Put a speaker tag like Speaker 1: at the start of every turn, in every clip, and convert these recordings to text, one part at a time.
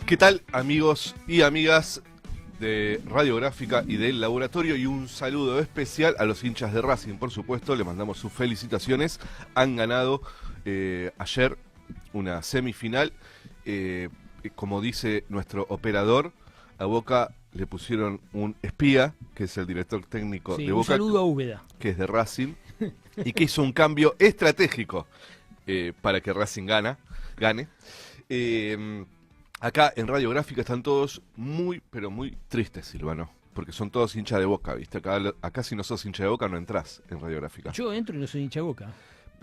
Speaker 1: ¿Qué tal, amigos y amigas de Radiográfica y del Laboratorio? Y un saludo especial a los hinchas de Racing, por supuesto. Le mandamos sus felicitaciones. Han ganado ayer una semifinal. Como dice nuestro operador, a Boca le pusieron un espía, que es el director técnico de Boca.
Speaker 2: Un saludo a Úbeda,
Speaker 1: que es de Racing, y que hizo un cambio estratégico para que Racing gane. Acá en Radiográfica están todos muy, pero muy tristes, Silvano, porque son todos hinchas de Boca, ¿viste? Acá si no sos hincha de Boca no entrás en Radiográfica.
Speaker 2: Yo entro y no soy hincha de Boca.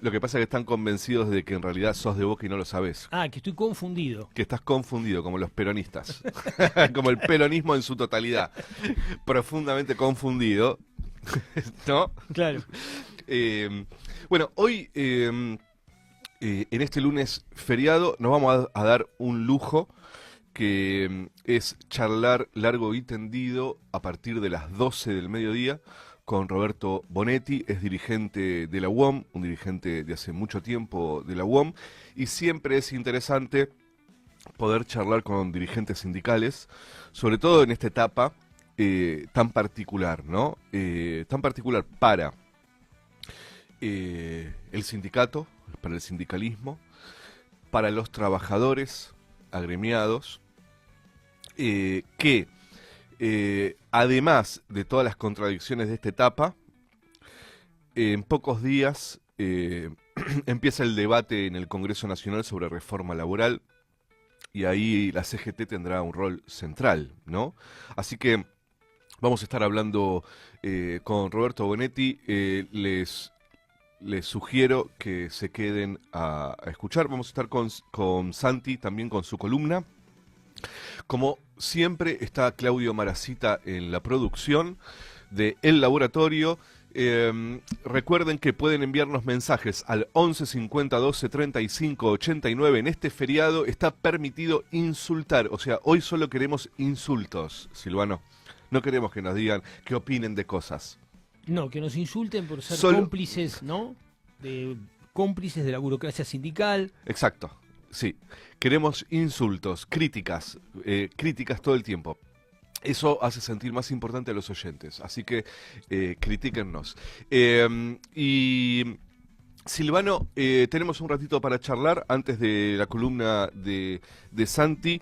Speaker 1: Lo que pasa es que están convencidos de que en realidad sos de Boca y no lo sabés.
Speaker 2: Ah, que estoy confundido.
Speaker 1: Que estás confundido, como los peronistas. Como el peronismo en su totalidad. Profundamente confundido, ¿no?
Speaker 2: Claro.
Speaker 1: Bueno, hoy, en este lunes feriado, nos vamos a dar un lujo que es charlar largo y tendido a partir de las 12 del mediodía con Roberto Bonetti. Es dirigente de la UOM, un dirigente de hace mucho tiempo de la UOM, y siempre es interesante poder charlar con dirigentes sindicales, sobre todo en esta etapa tan particular, ¿no? Tan particular para el sindicato, para el sindicalismo, para los trabajadores agremiados, que además de todas las contradicciones de esta etapa, en pocos días empieza el debate en el Congreso Nacional sobre reforma laboral, y ahí la CGT tendrá un rol central, ¿no? Así que vamos a estar hablando con Roberto Bonetti. Les sugiero que se queden a escuchar. Vamos a estar con Santi, también con su columna. Como siempre está Claudio Maracita en la producción de El Laboratorio. Recuerden que pueden enviarnos mensajes al 11 50 12 35 89. En este feriado está permitido insultar, o sea, hoy solo queremos insultos, Silvano. No queremos que nos digan, que opinen de cosas.
Speaker 2: No, que nos insulten por ser
Speaker 1: Solo
Speaker 2: cómplices, ¿no? Cómplices de la burocracia sindical.
Speaker 1: Exacto, sí. Queremos insultos, críticas todo el tiempo. Eso hace sentir más importante a los oyentes, así que critíquennos. Y Silvano, tenemos un ratito para charlar antes de la columna de Santi.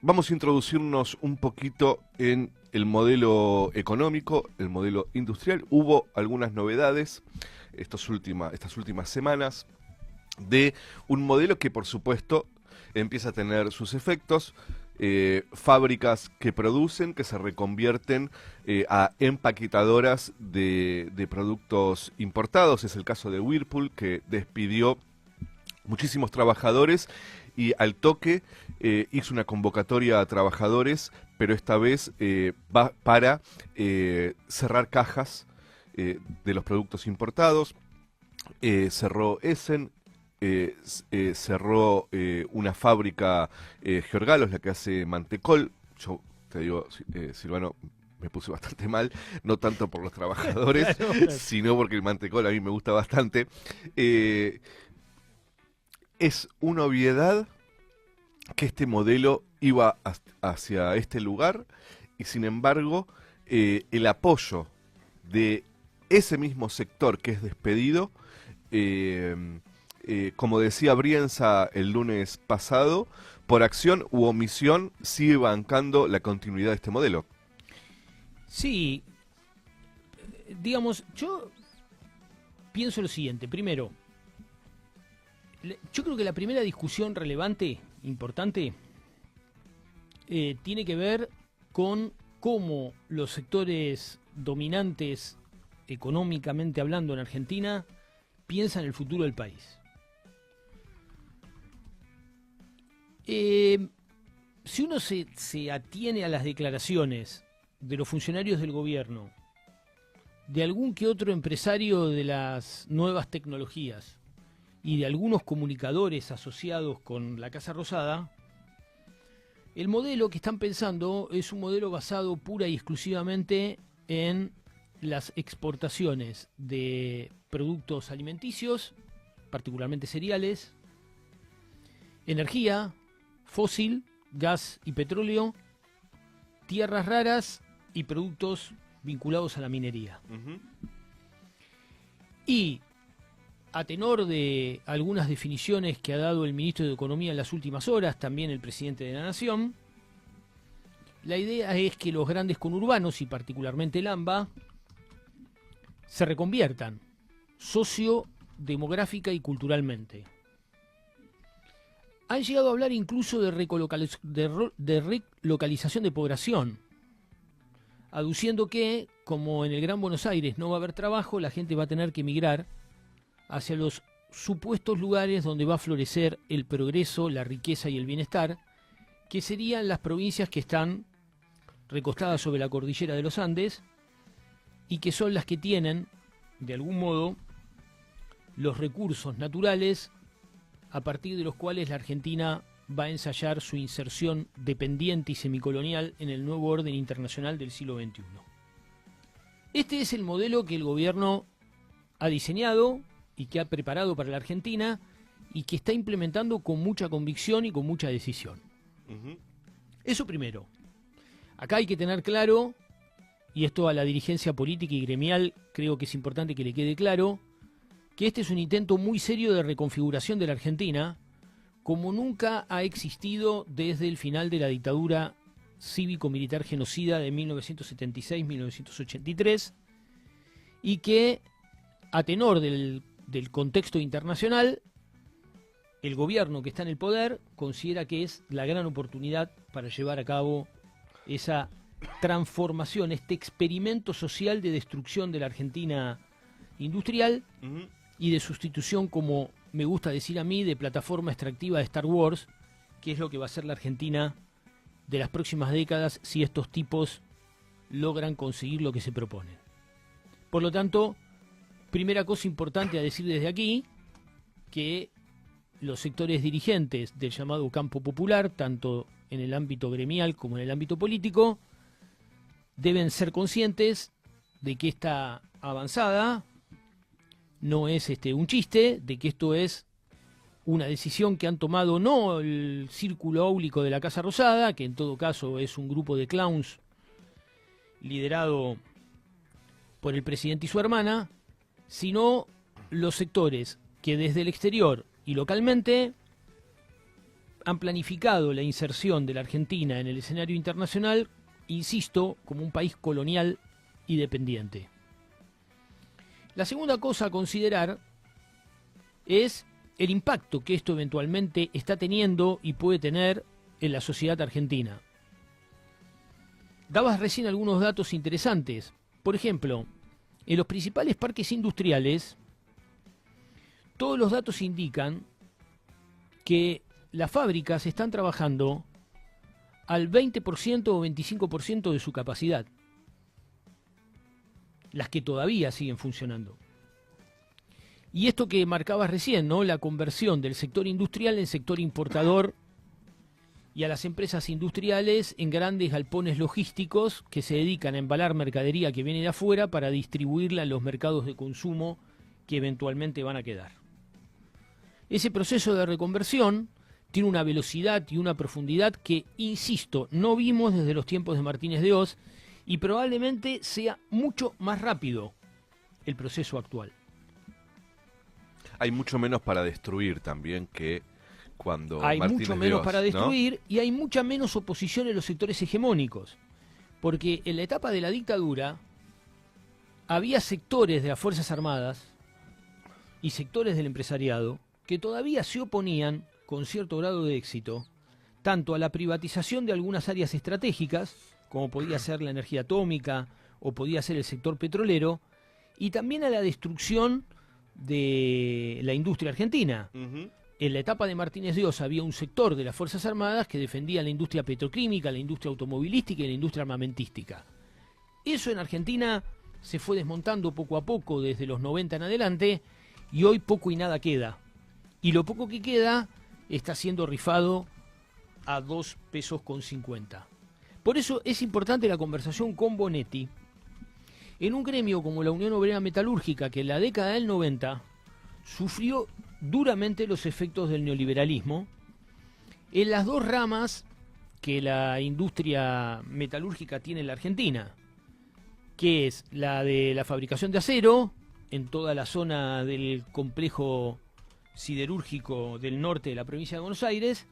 Speaker 1: Vamos a introducirnos un poquito en el modelo económico, el modelo industrial. Hubo algunas novedades estas últimas semanas de un modelo que, por supuesto, empieza a tener sus efectos. Fábricas que producen, que se reconvierten a empaquetadoras de productos importados. Es el caso de Whirlpool, que despidió muchísimos trabajadores y al toque hizo una convocatoria a trabajadores, pero esta vez va para cerrar cajas de los productos importados. Cerró Essen, cerró una fábrica, Georgalos, la que hace mantecol. Yo te digo, Silvano, me puse bastante mal, no tanto por los trabajadores, claro, sino porque el mantecol a mí me gusta bastante. Es una obviedad que este modelo iba hacia este lugar, y sin embargo el apoyo de ese mismo sector que es despedido, como decía Brienza el lunes pasado, por acción u omisión sigue bancando la continuidad de este modelo.
Speaker 2: Sí, digamos, yo pienso lo siguiente. Primero, yo creo que la primera discusión relevante, importante, tiene que ver con cómo los sectores dominantes económicamente hablando en Argentina piensan el futuro del país. Si uno se atiene a las declaraciones de los funcionarios del gobierno, de algún que otro empresario de las nuevas tecnologías y de algunos comunicadores asociados con la Casa Rosada, el modelo que están pensando es un modelo basado pura y exclusivamente en las exportaciones de productos alimenticios, particularmente cereales, energía fósil, gas y petróleo, tierras raras y productos vinculados a la minería. Y a tenor de algunas definiciones que ha dado el ministro de Economía en las últimas horas, también el presidente de la Nación, la idea es que los grandes conurbanos, y particularmente el AMBA, se reconviertan sociodemográfica y culturalmente. Han llegado a hablar incluso de relocalización de población, aduciendo que, como en el Gran Buenos Aires no va a haber trabajo, la gente va a tener que emigrar hacia los supuestos lugares donde va a florecer el progreso, la riqueza y el bienestar, que serían las provincias que están recostadas sobre la cordillera de los Andes y que son las que tienen, de algún modo, los recursos naturales a partir de los cuales la Argentina va a ensayar su inserción dependiente y semicolonial en el nuevo orden internacional del siglo XXI. Este es el modelo que el gobierno ha diseñado y que ha preparado para la Argentina y que está implementando con mucha convicción y con mucha decisión. Eso primero. Acá hay que tener claro, y esto a la dirigencia política y gremial creo que es importante que le quede claro, que este es un intento muy serio de reconfiguración de la Argentina, como nunca ha existido desde el final de la dictadura cívico-militar genocida de 1976-1983, y que, a tenor del contexto internacional, el gobierno que está en el poder considera que es la gran oportunidad para llevar a cabo esa transformación, este experimento social de destrucción de la Argentina industrial y de sustitución, como me gusta decir a mí, de plataforma extractiva de Star Wars, que es lo que va a ser la Argentina de las próximas décadas si estos tipos logran conseguir lo que se proponen. Por lo tanto, primera cosa importante a decir desde aquí, que los sectores dirigentes del llamado campo popular, tanto en el ámbito gremial como en el ámbito político, deben ser conscientes de que esta avanzada no es un chiste, de que esto es una decisión que han tomado no el círculo áulico de la Casa Rosada, que en todo caso es un grupo de clowns liderado por el presidente y su hermana, sino los sectores que desde el exterior y localmente han planificado la inserción de la Argentina en el escenario internacional, insisto, como un país colonial y dependiente. La segunda cosa a considerar es el impacto que esto eventualmente está teniendo y puede tener en la sociedad argentina. Dabas recién algunos datos interesantes. Por ejemplo, en los principales parques industriales, todos los datos indican que las fábricas están trabajando al 20% o 25% de su capacidad. Las que todavía siguen funcionando. Y esto que marcabas recién, ¿no? La conversión del sector industrial en sector importador y a las empresas industriales en grandes galpones logísticos que se dedican a embalar mercadería que viene de afuera para distribuirla en los mercados de consumo que eventualmente van a quedar. Ese proceso de reconversión tiene una velocidad y una profundidad que, insisto, no vimos desde los tiempos de Martínez de Hoz, y probablemente sea mucho más rápido el proceso actual.
Speaker 1: Hay mucho menos para destruir también que cuando
Speaker 2: hay
Speaker 1: Martínez
Speaker 2: mucho menos
Speaker 1: de Hoz,
Speaker 2: para destruir,
Speaker 1: ¿no?
Speaker 2: Y hay mucha menos oposición en los sectores hegemónicos. Porque en la etapa de la dictadura había sectores de las Fuerzas Armadas y sectores del empresariado que todavía se oponían con cierto grado de éxito tanto a la privatización de algunas áreas estratégicas, como podía ser la energía atómica o podía ser el sector petrolero, y también a la destrucción de la industria argentina. En la etapa de Martínez de Hoz había un sector de las Fuerzas Armadas que defendía la industria petroquímica, la industria automovilística y la industria armamentística. Eso en Argentina se fue desmontando poco a poco desde los 90 en adelante, y hoy poco y nada queda. Y lo poco que queda está siendo rifado a 2 pesos con 50. Por eso es importante la conversación con Bonetti en un gremio como la Unión Obrera Metalúrgica, que en la década del 90 sufrió duramente los efectos del neoliberalismo en las dos ramas que la industria metalúrgica tiene en la Argentina, que es la de la fabricación de acero en toda la zona del complejo siderúrgico del norte de la provincia de Buenos Aires,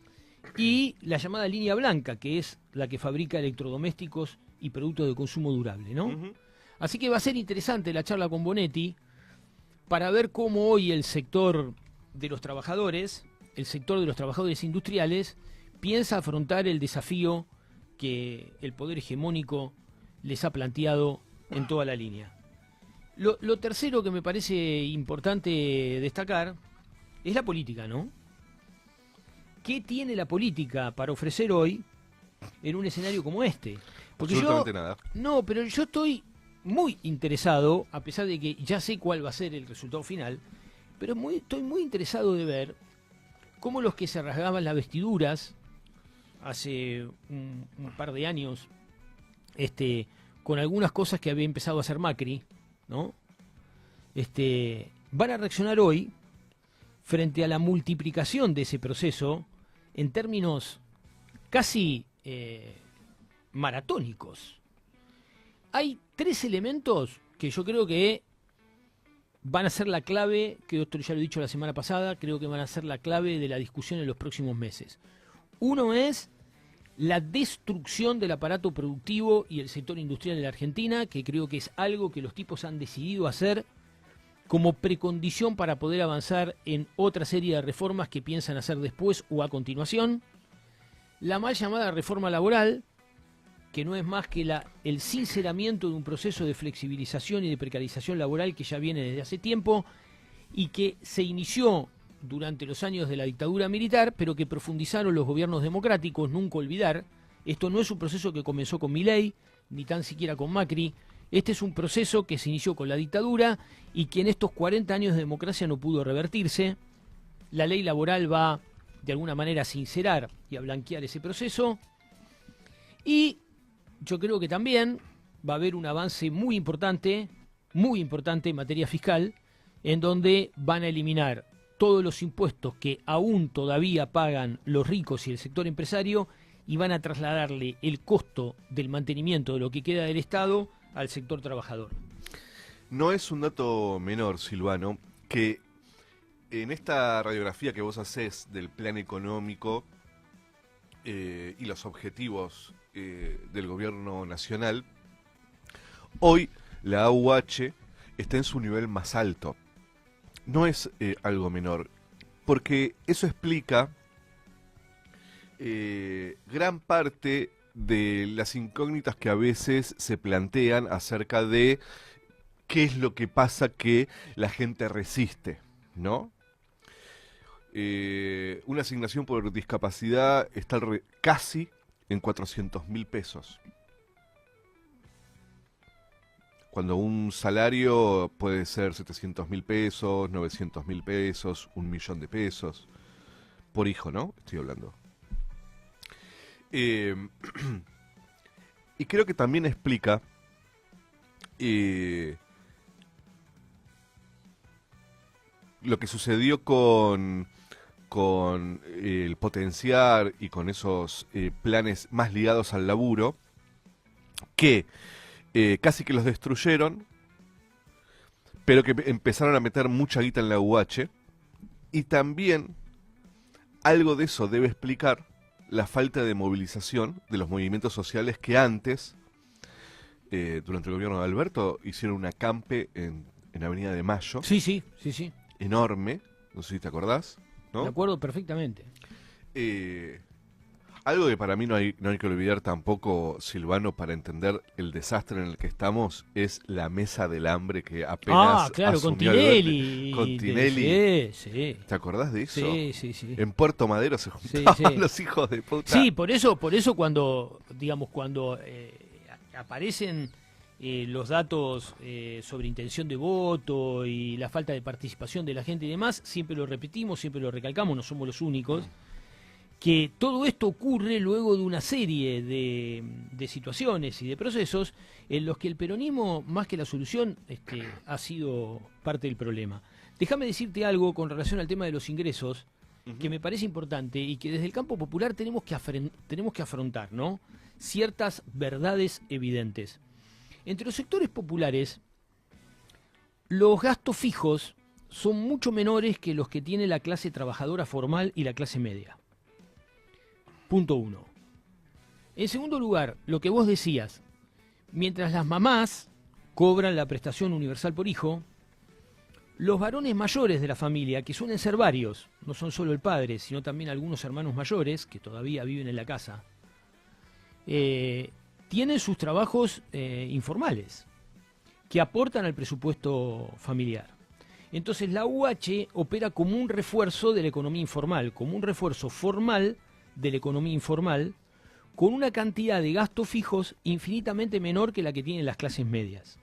Speaker 2: y la llamada línea blanca, que es la que fabrica electrodomésticos y productos de consumo durable, ¿no? Así que va a ser interesante la charla con Bonetti para ver cómo hoy el sector de los trabajadores, el sector de los trabajadores industriales, piensa afrontar el desafío que el poder hegemónico les ha planteado en toda la línea. Lo tercero que me parece importante destacar es la política, ¿no? ¿Qué tiene la política para ofrecer hoy en un escenario como este? Porque
Speaker 1: absolutamente nada.
Speaker 2: No, pero yo estoy muy interesado, a pesar de que ya sé cuál va a ser el resultado final, pero estoy muy interesado de ver cómo los que se rasgaban las vestiduras hace un par de años, con algunas cosas que había empezado a hacer Macri, ¿no? Van a reaccionar hoy frente a la multiplicación de ese proceso en términos casi maratónicos. Hay tres elementos que yo creo que van a ser la clave, que esto ya lo he dicho la semana pasada, creo que van a ser la clave de la discusión en los próximos meses. Uno es la destrucción del aparato productivo y el sector industrial en la Argentina, que creo que es algo que los tipos han decidido hacer como precondición para poder avanzar en otra serie de reformas que piensan hacer después o a continuación. La mal llamada reforma laboral, que no es más que el sinceramiento de un proceso de flexibilización y de precarización laboral que ya viene desde hace tiempo y que se inició durante los años de la dictadura militar, pero que profundizaron los gobiernos democráticos, nunca olvidar. Esto no es un proceso que comenzó con Milei, ni tan siquiera con Macri. Este es un proceso que se inició con la dictadura y que en estos 40 años de democracia no pudo revertirse. La ley laboral va, de alguna manera, a sincerar y a blanquear ese proceso. Y yo creo que también va a haber un avance muy importante en materia fiscal, en donde van a eliminar todos los impuestos que aún todavía pagan los ricos y el sector empresario y van a trasladarle el costo del mantenimiento de lo que queda del Estado al sector trabajador.
Speaker 1: No es un dato menor, Silvano, que en esta radiografía que vos hacés del plan económico y los objetivos del gobierno nacional, hoy la AUH está en su nivel más alto. No es algo menor, porque eso explica gran parte de las incógnitas que a veces se plantean acerca de qué es lo que pasa que la gente resiste, ¿no? Una asignación por discapacidad está casi en 400.000 pesos. Cuando un salario puede ser 700.000 pesos, 900.000 pesos, 1.000.000 de pesos. Por hijo, ¿no? Estoy hablando. Y creo que también explica lo que sucedió con el potenciar y con esos planes más ligados al laburo, que casi que los destruyeron, pero que empezaron a meter mucha guita en la UH, y también algo de eso debe explicar la falta de movilización de los movimientos sociales que antes, durante el gobierno de Alberto, hicieron un acampe en Avenida de Mayo.
Speaker 2: Sí.
Speaker 1: Enorme, no sé si te acordás, ¿no?
Speaker 2: Me acuerdo perfectamente.
Speaker 1: Algo que para mí no hay que olvidar tampoco, Silvano, para entender el desastre en el que estamos, es la mesa del hambre que apenas
Speaker 2: claro, con
Speaker 1: asumió
Speaker 2: Tinelli.
Speaker 1: Con Tinelli.
Speaker 2: Sí.
Speaker 1: ¿Te acordás de eso?
Speaker 2: Sí.
Speaker 1: En Puerto Madero se juntaban los hijos de puta.
Speaker 2: Sí, por eso cuando aparecen los datos sobre intención de voto y la falta de participación de la gente y demás, siempre lo repetimos, siempre lo recalcamos, no somos los únicos, que todo esto ocurre luego de una serie de situaciones y de procesos en los que el peronismo, más que la solución, ha sido parte del problema. Déjame decirte algo con relación al tema de los ingresos, que me parece importante y que desde el campo popular tenemos que afrontar, ¿no? Ciertas verdades evidentes. Entre los sectores populares, los gastos fijos son mucho menores que los que tiene la clase trabajadora formal y la clase media. Punto 1. En segundo lugar, lo que vos decías, mientras las mamás cobran la prestación universal por hijo, los varones mayores de la familia, que suelen ser varios, no son solo el padre, sino también algunos hermanos mayores que todavía viven en la casa, tienen sus trabajos informales, que aportan al presupuesto familiar. Entonces la UH opera como un refuerzo de la economía informal, como un refuerzo formal de la economía informal, con una cantidad de gastos fijos infinitamente menor que la que tienen las clases medias.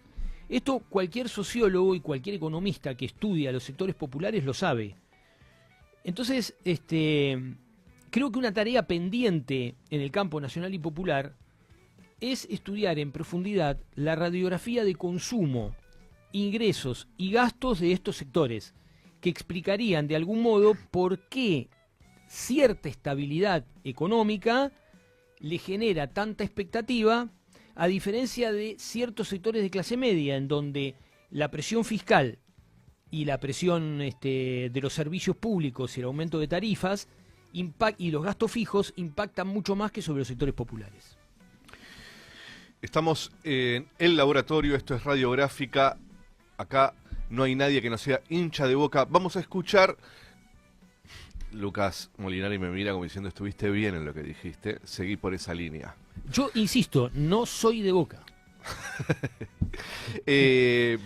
Speaker 2: Esto cualquier sociólogo y cualquier economista que estudia los sectores populares lo sabe. Entonces, creo que una tarea pendiente en el campo nacional y popular es estudiar en profundidad la radiografía de consumo, ingresos y gastos de estos sectores, que explicarían de algún modo por qué cierta estabilidad económica le genera tanta expectativa, a diferencia de ciertos sectores de clase media, en donde la presión fiscal y la presión de los servicios públicos y el aumento de tarifas y los gastos fijos impactan mucho más que sobre los sectores populares.
Speaker 1: Estamos en el laboratorio, esto es Radiográfica, acá no hay nadie que no sea hincha de Boca. Vamos a escuchar... Lucas Molinari me mira como diciendo, estuviste bien en lo que dijiste, seguí por esa línea.
Speaker 2: Yo insisto, no soy de Boca.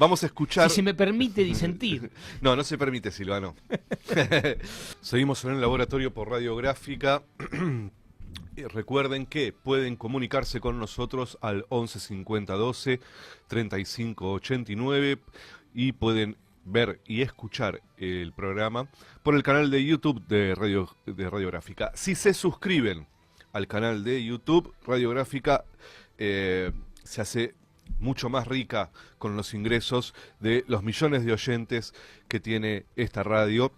Speaker 1: Vamos a escuchar...
Speaker 2: Si se me permite disentir.
Speaker 1: No, no se permite, Silvano. Seguimos en el laboratorio por Radiográfica. Recuerden que pueden comunicarse con nosotros al 11 50 12 35 89 y pueden ver y escuchar el programa por el canal de YouTube de Radiográfica. Si se suscriben al canal de YouTube, Radiográfica se hace mucho más rica con los ingresos de los millones de oyentes que tiene esta radio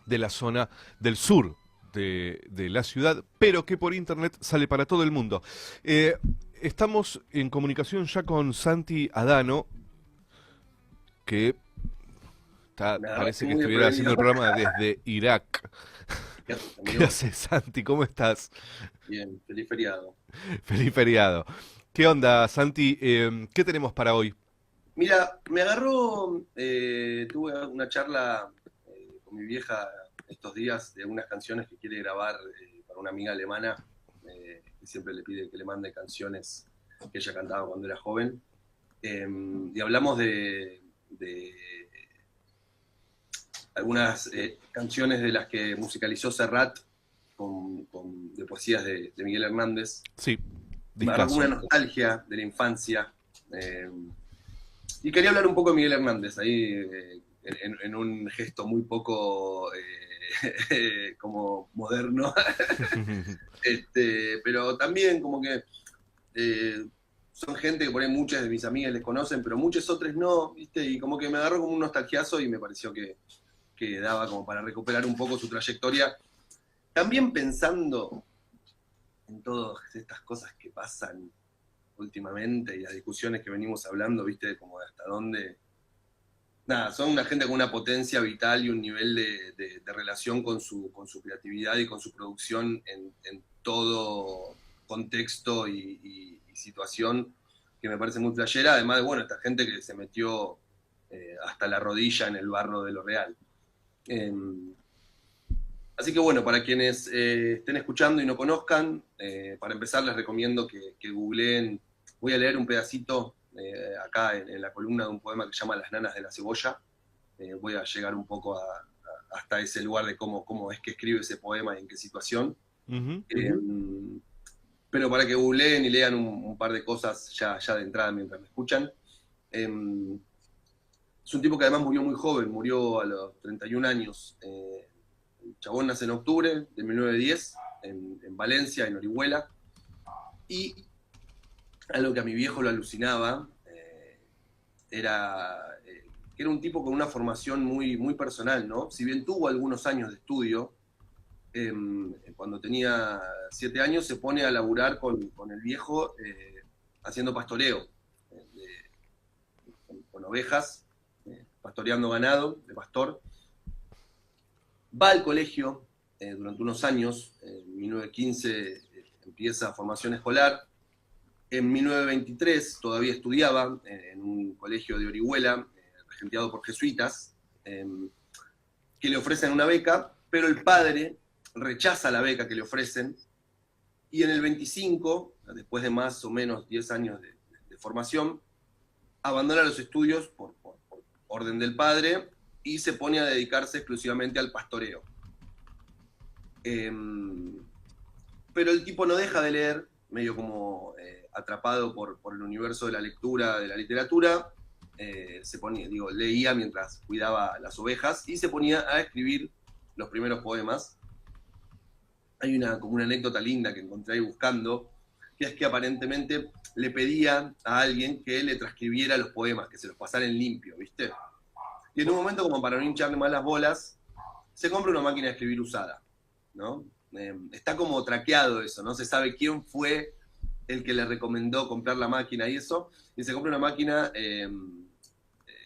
Speaker 1: de la zona del sur de la ciudad, pero que por internet sale para todo el mundo. Estamos en comunicación ya con Santi Adano, que parece que estuviera haciendo el programa desde Irak. ¿Qué haces, Santi? ¿Cómo estás?
Speaker 3: Bien, feliz feriado.
Speaker 1: Feliz feriado. ¿Qué onda, Santi? ¿Qué tenemos para hoy?
Speaker 3: Mira, me agarró, tuve una charla con mi vieja estos días de unas canciones que quiere grabar para una amiga alemana, que siempre le pide que le mande canciones que ella cantaba cuando era joven. Y hablamos de algunas canciones de las que musicalizó Serrat de poesías de Miguel Hernández.
Speaker 1: Sí,
Speaker 3: una nostalgia de la infancia. Y quería hablar un poco de Miguel Hernández, ahí en un gesto muy poco como moderno. Pero también como que son gente que por ahí muchas de mis amigas les conocen, pero muchos otros no, ¿viste? Y como que me agarró como un nostalgiazo y me pareció que daba como para recuperar un poco su trayectoria. También pensando en todas estas cosas que pasan últimamente y las discusiones que venimos hablando, ¿viste? Como de hasta dónde... Nada, son una gente con una potencia vital y un nivel de relación con su creatividad y con su producción en todo contexto y situación que me parece muy playera, además de, bueno, esta gente que se metió hasta la rodilla en el barro de lo real. Así que bueno, para quienes estén escuchando y no conozcan, para empezar les recomiendo que googleen. Voy a leer un pedacito acá en la columna de un poema que se llama Las nanas de la cebolla. Voy a llegar un poco hasta ese lugar de cómo es que escribe ese poema y en qué situación. Pero para que googleen y lean un par de cosas ya de entrada mientras me escuchan. Es un tipo que además murió muy joven, murió a los 31 años. El chabón nace en octubre de 1910 en Valencia, en Orihuela. Y algo que a mi viejo lo alucinaba era que era un tipo con una formación muy, muy personal, ¿no? Si bien tuvo algunos años de estudio, cuando tenía 7 años, se pone a laburar con el viejo haciendo pastoreo, con ovejas, pastoreando ganado, de pastor. Va al colegio durante unos años, en 1915 empieza formación escolar, en 1923 todavía estudiaba en un colegio de Orihuela, regenteado por jesuitas, que le ofrecen una beca, pero el padre rechaza la beca que le ofrecen, y en el 25, después de más o menos 10 años de formación, abandona los estudios por orden del padre y se pone a dedicarse exclusivamente al pastoreo. Pero el tipo no deja de leer, medio como atrapado por el universo de la lectura, de la literatura. Leía mientras cuidaba las ovejas y se ponía a escribir los primeros poemas. Hay como una anécdota linda que encontré ahí buscando, que es que aparentemente le pedía a alguien que le transcribiera los poemas, que se los pasara en limpio, ¿viste? Y en un momento, como para no hincharle más las bolas, se compra una máquina de escribir usada, ¿no? Está como traqueado eso, no se sabe quién fue el que le recomendó comprar la máquina y eso, y se compra una máquina,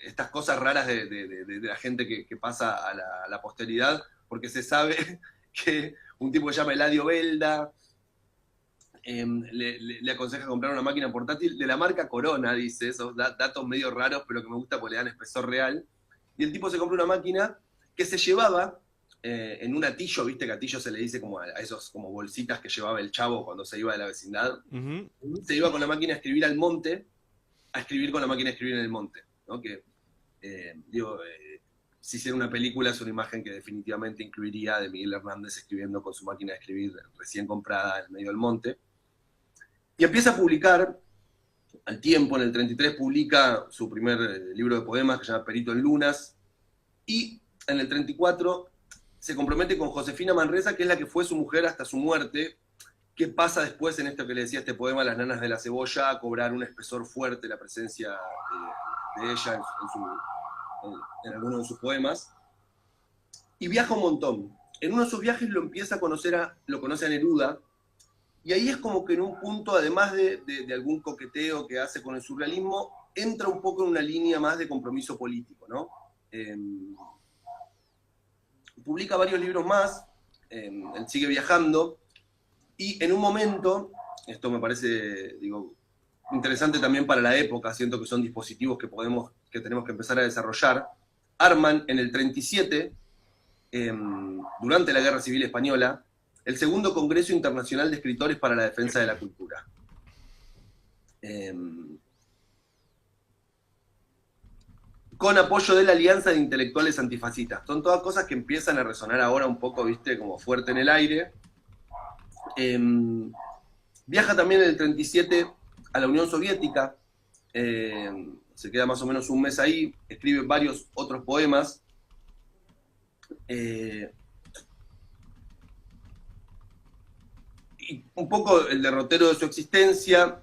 Speaker 3: estas cosas raras de la gente que pasa a la posteridad, porque se sabe que un tipo que se llama Eladio Belda le aconseja comprar una máquina portátil de la marca Corona, dice, esos datos medio raros, pero que me gusta porque le dan espesor real. Y el tipo se compró una máquina que se llevaba en un atillo, viste que atillo se le dice como a esos como bolsitas que llevaba el chavo cuando se iba de la vecindad. Se iba con la máquina a escribir al monte, a escribir con la máquina a escribir en el monte, ¿no? Que, si hiciera una película es una imagen que definitivamente incluiría de Miguel Hernández escribiendo con su máquina de escribir recién comprada en el medio del monte. Y empieza a publicar, al tiempo, en el 33 publica su primer libro de poemas que se llama Perito en Lunas, y en el 34 se compromete con Josefina Manresa, que es la que fue su mujer hasta su muerte. ¿Qué pasa después en esto que le decía este poema, Las nanas de la cebolla, a cobrar un espesor fuerte la presencia de ella en alguno de sus poemas? Y viaja un montón. En uno de sus viajes lo conoce a Neruda, y ahí es como que en un punto, además de algún coqueteo que hace con el surrealismo, entra un poco en una línea más de compromiso político, ¿no? Publica varios libros más, él sigue viajando, y en un momento, esto me parece, interesante también para la época, siento que son dispositivos que tenemos que empezar a desarrollar, arman en el 37, durante la Guerra Civil Española, el segundo Congreso Internacional de Escritores para la Defensa de la Cultura. Con apoyo de la Alianza de Intelectuales Antifascistas. Son todas cosas que empiezan a resonar ahora un poco, viste, como fuerte en el aire. Viaja también en el 37 a la Unión Soviética, se queda más o menos un mes ahí, escribe varios otros poemas. Y un poco el derrotero de su existencia,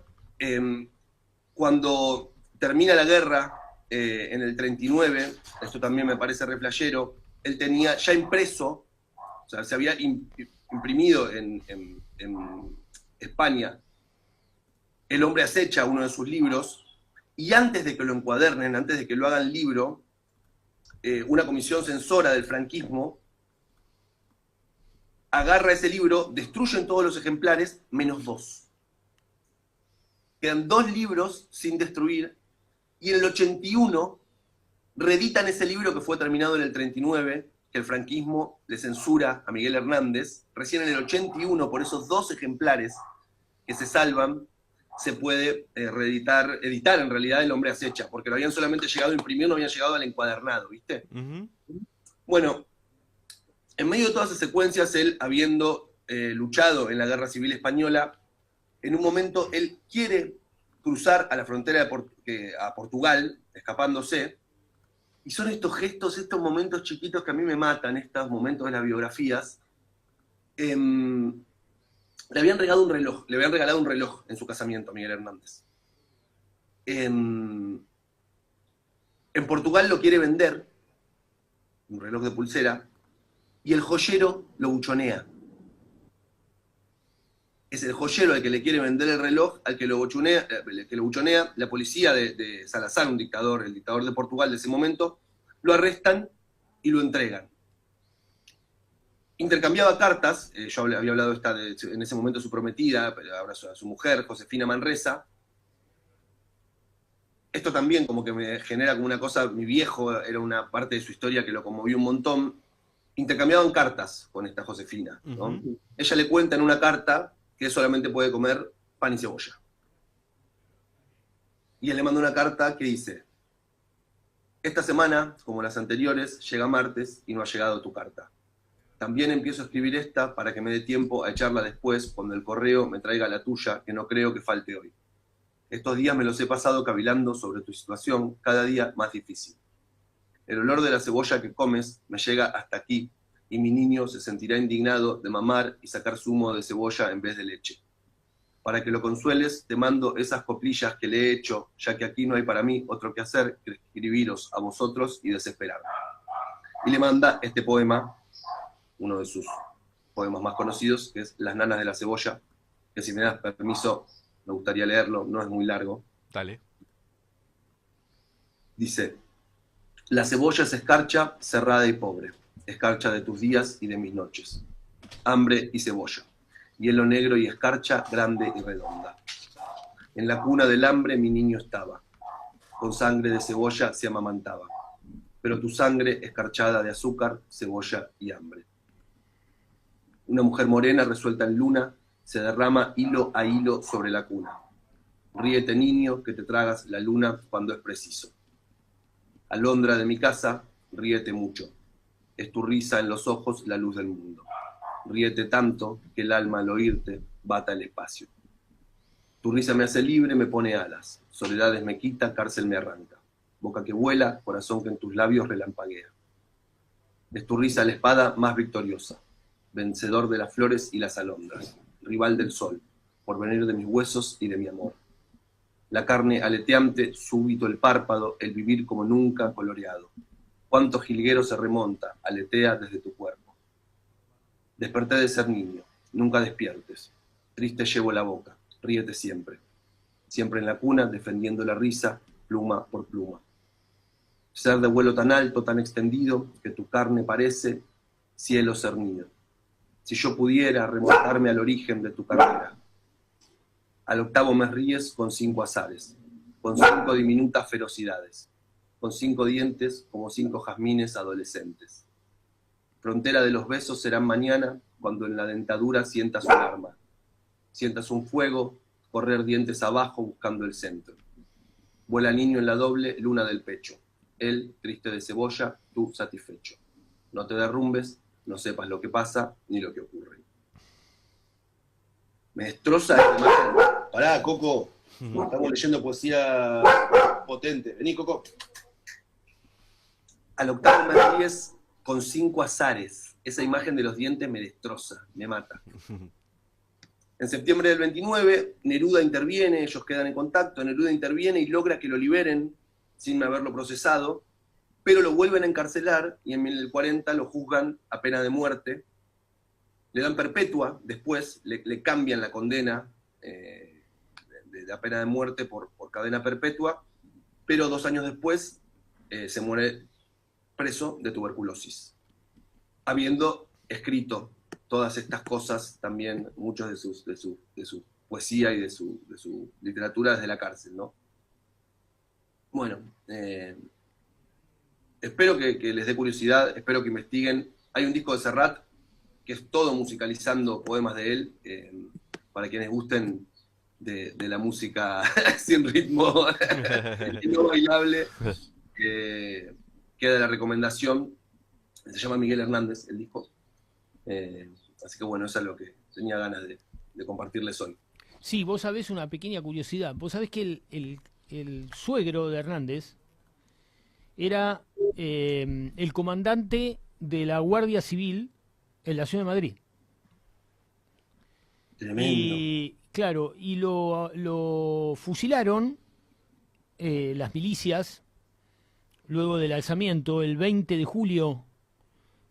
Speaker 3: cuando termina la guerra, en el 39, esto también me parece re flashero, él tenía ya impreso, o sea, se había imprimido en España El hombre acecha, uno de sus libros, y antes de que lo encuadernen, antes de que lo hagan libro, una comisión censora del franquismo agarra ese libro, destruyen todos los ejemplares, menos 2. Quedan 2 libros sin destruir, y en el 81 reeditan ese libro que fue terminado en el 39, que el franquismo le censura a Miguel Hernández. Recién en el 81, por esos 2 ejemplares que se salvan, se puede editar en realidad El hombre acecha, porque lo habían solamente llegado a imprimir, no habían llegado al encuadernado, ¿viste? Bueno, en medio de todas esas secuencias, él habiendo luchado en la Guerra Civil Española, en un momento él quiere cruzar a la frontera a Portugal, escapándose, y son estos gestos, estos momentos chiquitos que a mí me matan, estos momentos de las biografías. Le habían regalado un reloj en su casamiento a Miguel Hernández. En Portugal lo quiere vender, un reloj de pulsera, y el joyero lo buchonea. Es el joyero el que le quiere vender el reloj, al que lo buchonea. La policía de Salazar, el dictador de Portugal de ese momento, lo arrestan y lo entregan. Intercambiaba cartas, yo había hablado en ese momento de su prometida, pero ahora su mujer, Josefina Manresa. Esto también como que me genera como una cosa, mi viejo era una parte de su historia que lo conmovió un montón. Intercambiaban cartas con esta Josefina, ¿no? Ella le cuenta en una carta que solamente puede comer pan y cebolla. Y él le manda una carta que dice: esta semana, como las anteriores, llega martes y no ha llegado tu carta. También empiezo a escribir esta para que me dé tiempo a echarla después cuando el correo me traiga la tuya, que no creo que falte hoy. Estos días me los he pasado cavilando sobre tu situación, cada día más difícil. El olor de la cebolla que comes me llega hasta aquí y mi niño se sentirá indignado de mamar y sacar zumo de cebolla en vez de leche. Para que lo consueles, te mando esas coplillas que le he hecho, ya que aquí no hay para mí otro que hacer que escribiros a vosotros y desesperarme. Y le manda este poema, uno de sus poemas más conocidos, que es Las nanas de la cebolla, que si me das permiso me gustaría leerlo, no es muy largo.
Speaker 1: Dale.
Speaker 3: Dice: la cebolla es escarcha, cerrada y pobre, escarcha de tus días y de mis noches. Hambre y cebolla, hielo negro y escarcha grande y redonda. En la cuna del hambre mi niño estaba, con sangre de cebolla se amamantaba, pero tu sangre escarchada de azúcar, cebolla y hambre. Una mujer morena resuelta en luna se derrama hilo a hilo sobre la cuna. Ríete, niño, que te tragas la luna cuando es preciso. Alondra de mi casa, ríete mucho. Es tu risa en los ojos la luz del mundo. Ríete tanto que el alma al oírte bata el espacio. Tu risa me hace libre, me pone alas. Soledades me quita, cárcel me arranca. Boca que vuela, corazón que en tus labios relampaguea. Es tu risa la espada más victoriosa. Vencedor de las flores y las alondras, rival del sol, por venir de mis huesos y de mi amor. La carne aleteante, súbito el párpado, el vivir como nunca coloreado. Cuánto jilguero se remonta, aletea desde tu cuerpo. Desperté de ser niño, nunca despiertes. Triste llevo la boca, ríete siempre. Siempre en la cuna, defendiendo la risa, pluma por pluma. Ser de vuelo tan alto, tan extendido, que tu carne parece cielo cernido. Si yo pudiera remontarme al origen de tu carrera. Al octavo me ríes con 5 azares, con 5 diminutas ferocidades, con 5 dientes como 5 jazmines adolescentes. Frontera de los besos serán mañana, cuando en la dentadura sientas un arma, sientas un fuego, correr dientes abajo buscando el centro. Vuela niño en la doble luna del pecho, él triste de cebolla, tú satisfecho. No te derrumbes, no sepas lo que pasa ni lo que ocurre. Me destroza esta imagen. Pará, Coco. Estamos leyendo poesía potente. Vení, Coco. Al octavo me ríes con 5 azares. Esa imagen de los dientes me destroza, me mata. En septiembre del 29, Neruda interviene, ellos quedan en contacto, Neruda interviene y logra que lo liberen sin haberlo procesado, pero lo vuelven a encarcelar y en el 40 lo juzgan a pena de muerte. Le dan perpetua, después le cambian la condena de la pena de muerte por cadena perpetua, pero 2 años después se muere preso de tuberculosis, habiendo escrito todas estas cosas también, muchos de su poesía y de su literatura desde la cárcel, ¿no? Bueno, espero que les dé curiosidad, espero que investiguen. Hay un disco de Serrat que es todo musicalizando poemas de él, para quienes gusten de la música sin ritmo y no bailable. Queda la recomendación. Se llama Miguel Hernández el disco. Así que bueno, eso es lo que tenía ganas de compartirles hoy.
Speaker 2: Sí, vos sabés una pequeña curiosidad. Vos sabés que el suegro de Hernández era el comandante de la Guardia Civil en la ciudad de Madrid.
Speaker 3: Tremendo.
Speaker 2: Y claro, y lo fusilaron las milicias luego del alzamiento el 20 de julio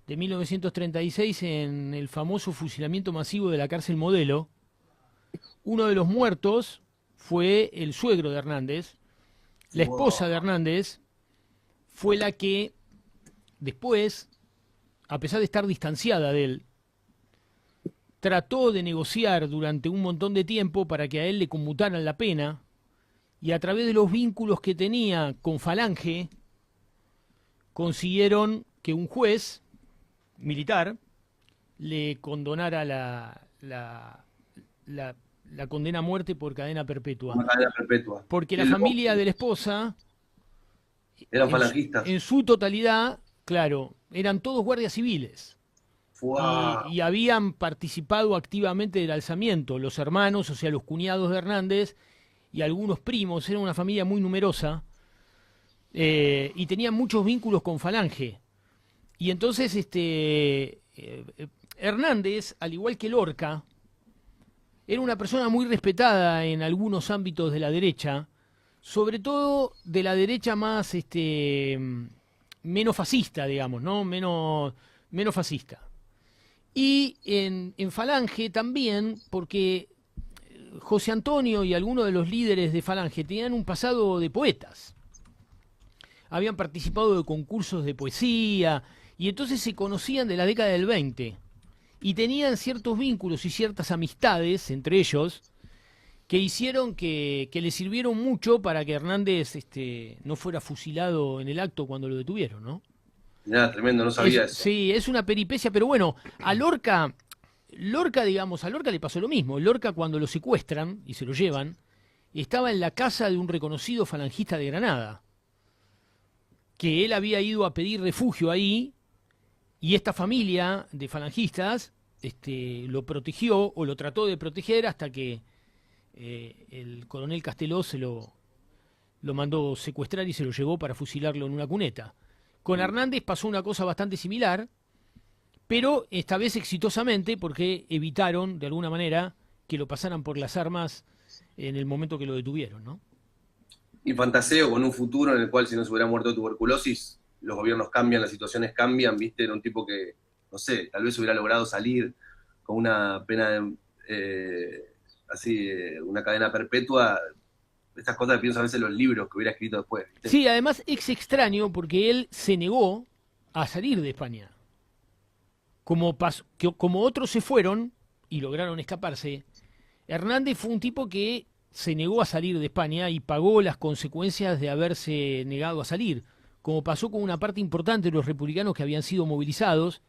Speaker 2: de 1936 en el famoso fusilamiento masivo de la cárcel Modelo. Uno de los muertos fue el suegro de Hernández. La esposa de Hernández fue la que después, a pesar de estar distanciada de él, trató de negociar durante un montón de tiempo para que a él le conmutaran la pena, y a través de los vínculos que tenía con Falange consiguieron que un juez militar le condonara la condena a muerte por cadena perpetua.
Speaker 3: Una cadena perpetua.
Speaker 2: Porque la familia de la esposa
Speaker 3: eran falangistas.
Speaker 2: En su totalidad, claro, eran todos guardias civiles. Y habían participado activamente del alzamiento, los hermanos, o sea, los cuñados de Hernández y algunos primos. Era una familia muy numerosa y tenían muchos vínculos con Falange. Y entonces Hernández, al igual que Lorca, era una persona muy respetada en algunos ámbitos de la derecha, sobre todo de la derecha más menos fascista, digamos, ¿no? Menos fascista. Y en Falange también, porque José Antonio y algunos de los líderes de Falange tenían un pasado de poetas. Habían participado de concursos de poesía y entonces se conocían de la década del 20 y tenían ciertos vínculos y ciertas amistades entre ellos que hicieron que le sirvieron mucho para que Hernández no fuera fusilado en el acto cuando lo detuvieron, ¿no?
Speaker 3: Nada, tremendo, no sabía eso.
Speaker 2: Sí, es una peripecia, pero bueno, a Lorca, digamos, a Lorca le pasó lo mismo. Lorca, cuando lo secuestran y se lo llevan, estaba en la casa de un reconocido falangista de Granada, que él había ido a pedir refugio ahí, y esta familia de falangistas lo protegió o lo trató de proteger hasta que el coronel Casteló lo mandó secuestrar y se lo llevó para fusilarlo en una cuneta. Con Hernández pasó una cosa bastante similar, pero esta vez exitosamente porque evitaron, de alguna manera, que lo pasaran por las armas en el momento que lo detuvieron, ¿no?
Speaker 3: Y fantaseo con un futuro en el cual si no se hubiera muerto de tuberculosis, los gobiernos cambian, las situaciones cambian, ¿viste? Era un tipo que, no sé, tal vez hubiera logrado salir con una pena una cadena perpetua. Estas cosas que pienso a veces en los libros que hubiera escrito después, ¿viste?
Speaker 2: Sí, además es extraño porque él se negó a salir de España. Como otros se fueron y lograron escaparse, Hernández fue un tipo que se negó a salir de España y pagó las consecuencias de haberse negado a salir, como pasó con una parte importante de los republicanos que habían sido movilizados,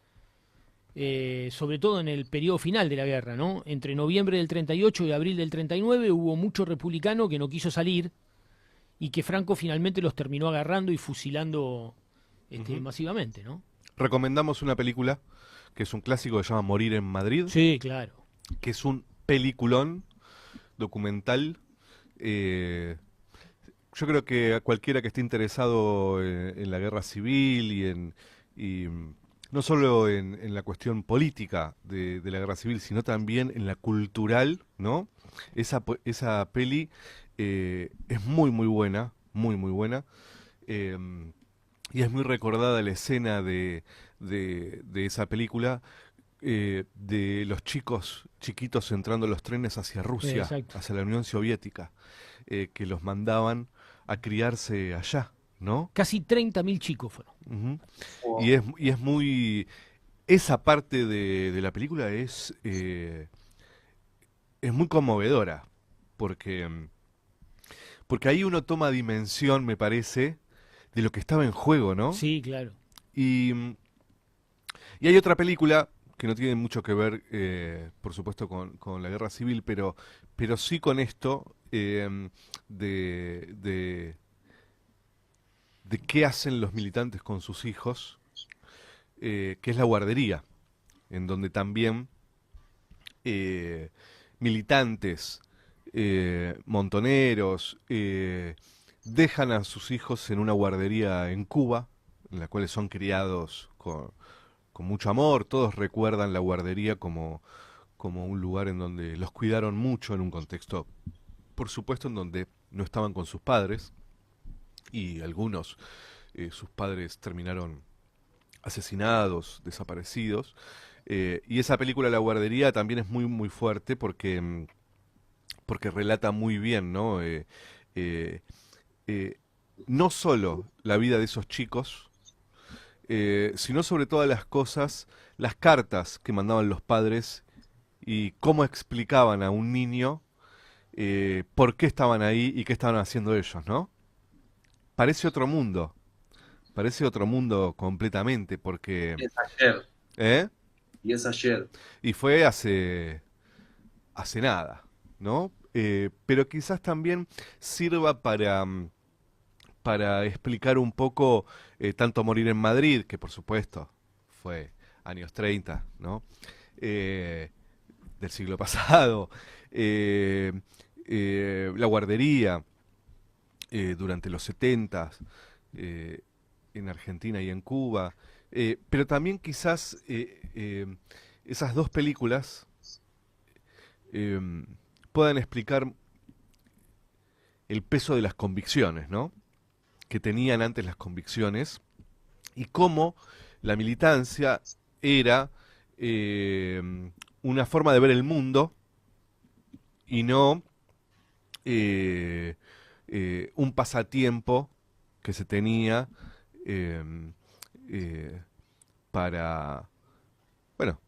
Speaker 2: sobre todo en el periodo final de la guerra, ¿no? Entre noviembre del 38 y abril del 39 hubo mucho republicano que no quiso salir y que Franco finalmente los terminó agarrando y fusilando masivamente, ¿no?
Speaker 1: Recomendamos una película que es un clásico que se llama Morir en Madrid.
Speaker 2: Sí, claro.
Speaker 1: Que es un peliculón documental. Yo creo que a cualquiera que esté interesado en la guerra civil y no solo en la cuestión política de la guerra civil, sino también en la cultural, ¿no? Esa peli es muy, muy buena, muy, muy buena. Y es muy recordada la escena de esa película, de los chiquitos entrando a los trenes hacia Rusia, hacia la Unión Soviética, que los mandaban a criarse allá, ¿no?
Speaker 2: Casi 30.000 chicos fueron.
Speaker 1: Wow. Y es muy... Esa parte de la película es muy conmovedora, porque ahí uno toma dimensión, me parece, de lo que estaba en juego, ¿no?
Speaker 2: Sí, claro.
Speaker 1: Y hay otra película que no tiene mucho que ver, por supuesto, con la guerra civil, pero sí con esto de qué hacen los militantes con sus hijos, que es La Guardería, en donde también militantes, montoneros, dejan a sus hijos en una guardería en Cuba, en la cual son criados con mucho amor. Todos recuerdan la guardería como un lugar en donde los cuidaron mucho, en un contexto, por supuesto, en donde no estaban con sus padres, y algunos, sus padres terminaron asesinados, desaparecidos. Y esa película La Guardería también es muy, muy fuerte porque, porque relata muy bien, ¿no? Eh, eh, no solo la vida de esos chicos, sino sobre todas las cosas, las cartas que mandaban los padres y cómo explicaban a un niño por qué estaban ahí y qué estaban haciendo ellos, ¿no? Parece otro mundo, parece otro mundo completamente, porque...
Speaker 3: Es ayer,
Speaker 1: ¿eh?
Speaker 3: y es ayer.
Speaker 1: Y fue hace nada, ¿no? Pero quizás también sirva para explicar un poco tanto Morir en Madrid, que por supuesto fue años 30, ¿no? Eh, del siglo pasado, eh, La Guardería durante los 70 eh, en Argentina y en Cuba, pero también quizás esas dos películas eh, puedan explicar el peso de las convicciones, ¿no? Que tenían antes las convicciones y cómo la militancia era una forma de ver el mundo y no eh, un pasatiempo que se tenía eh, eh, para, bueno,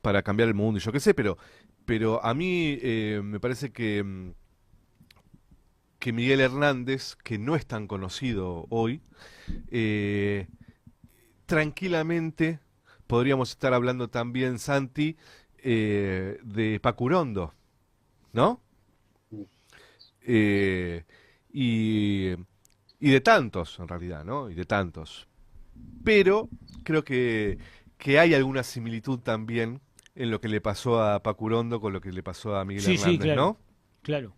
Speaker 1: para cambiar el mundo y yo qué sé, pero a mí me parece que Miguel Hernández, que no es tan conocido hoy, eh, tranquilamente podríamos estar hablando también, Santi, de Pacurondo, ¿no? Eh, y, y de tantos, en realidad, ¿no? Y de tantos. Pero creo que hay alguna similitud también en lo que le pasó a Pacurondo con lo que le pasó a Miguel
Speaker 2: Sí, sí,
Speaker 1: Hernández,
Speaker 2: claro,
Speaker 1: ¿no?
Speaker 2: claro.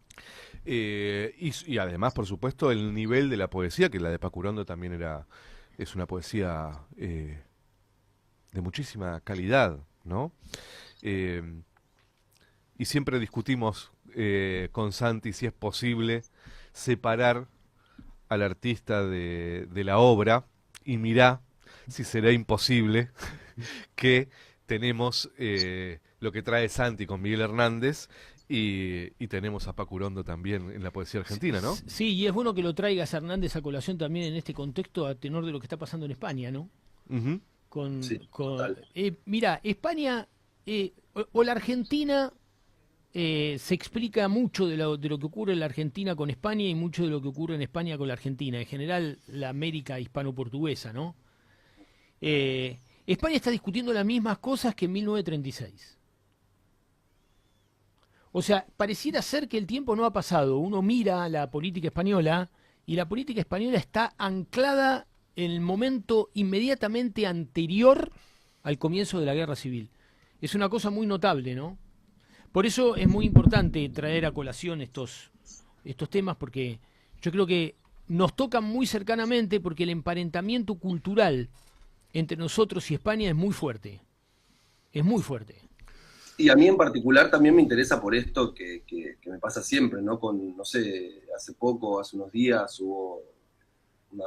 Speaker 1: Y además, por supuesto, el nivel de la poesía, que la de Pacurondo también es una poesía de muchísima calidad, ¿no? Eh, y siempre discutimos con Santi si es posible separar al artista de la obra y mirá si será imposible que tenemos lo que trae Santi con Miguel Hernández y tenemos a Pacurondo también en la poesía argentina, ¿no?
Speaker 2: Sí, y es bueno que lo traigas Hernández a colación también en este contexto a tenor de lo que está pasando en España, ¿no?
Speaker 1: Ujú.
Speaker 3: Sí, total.
Speaker 2: Mira, España o la Argentina se explica mucho de lo que ocurre en la Argentina con España y mucho de lo que ocurre en España con la Argentina, en general la América hispano-portuguesa, ¿no? España está discutiendo las mismas cosas que en 1936. O sea, pareciera ser que el tiempo no ha pasado. Uno mira la política española y la política española está anclada en el momento inmediatamente anterior al comienzo de la guerra civil. Es una cosa muy notable, ¿no? Por eso es muy importante traer a colación estos temas, porque yo creo que nos tocan muy cercanamente porque el emparentamiento cultural entre nosotros y España es muy fuerte. Es muy fuerte.
Speaker 3: Y a mí en particular también me interesa por esto que me pasa siempre, ¿no? No sé, hace poco, hace unos días, hubo una,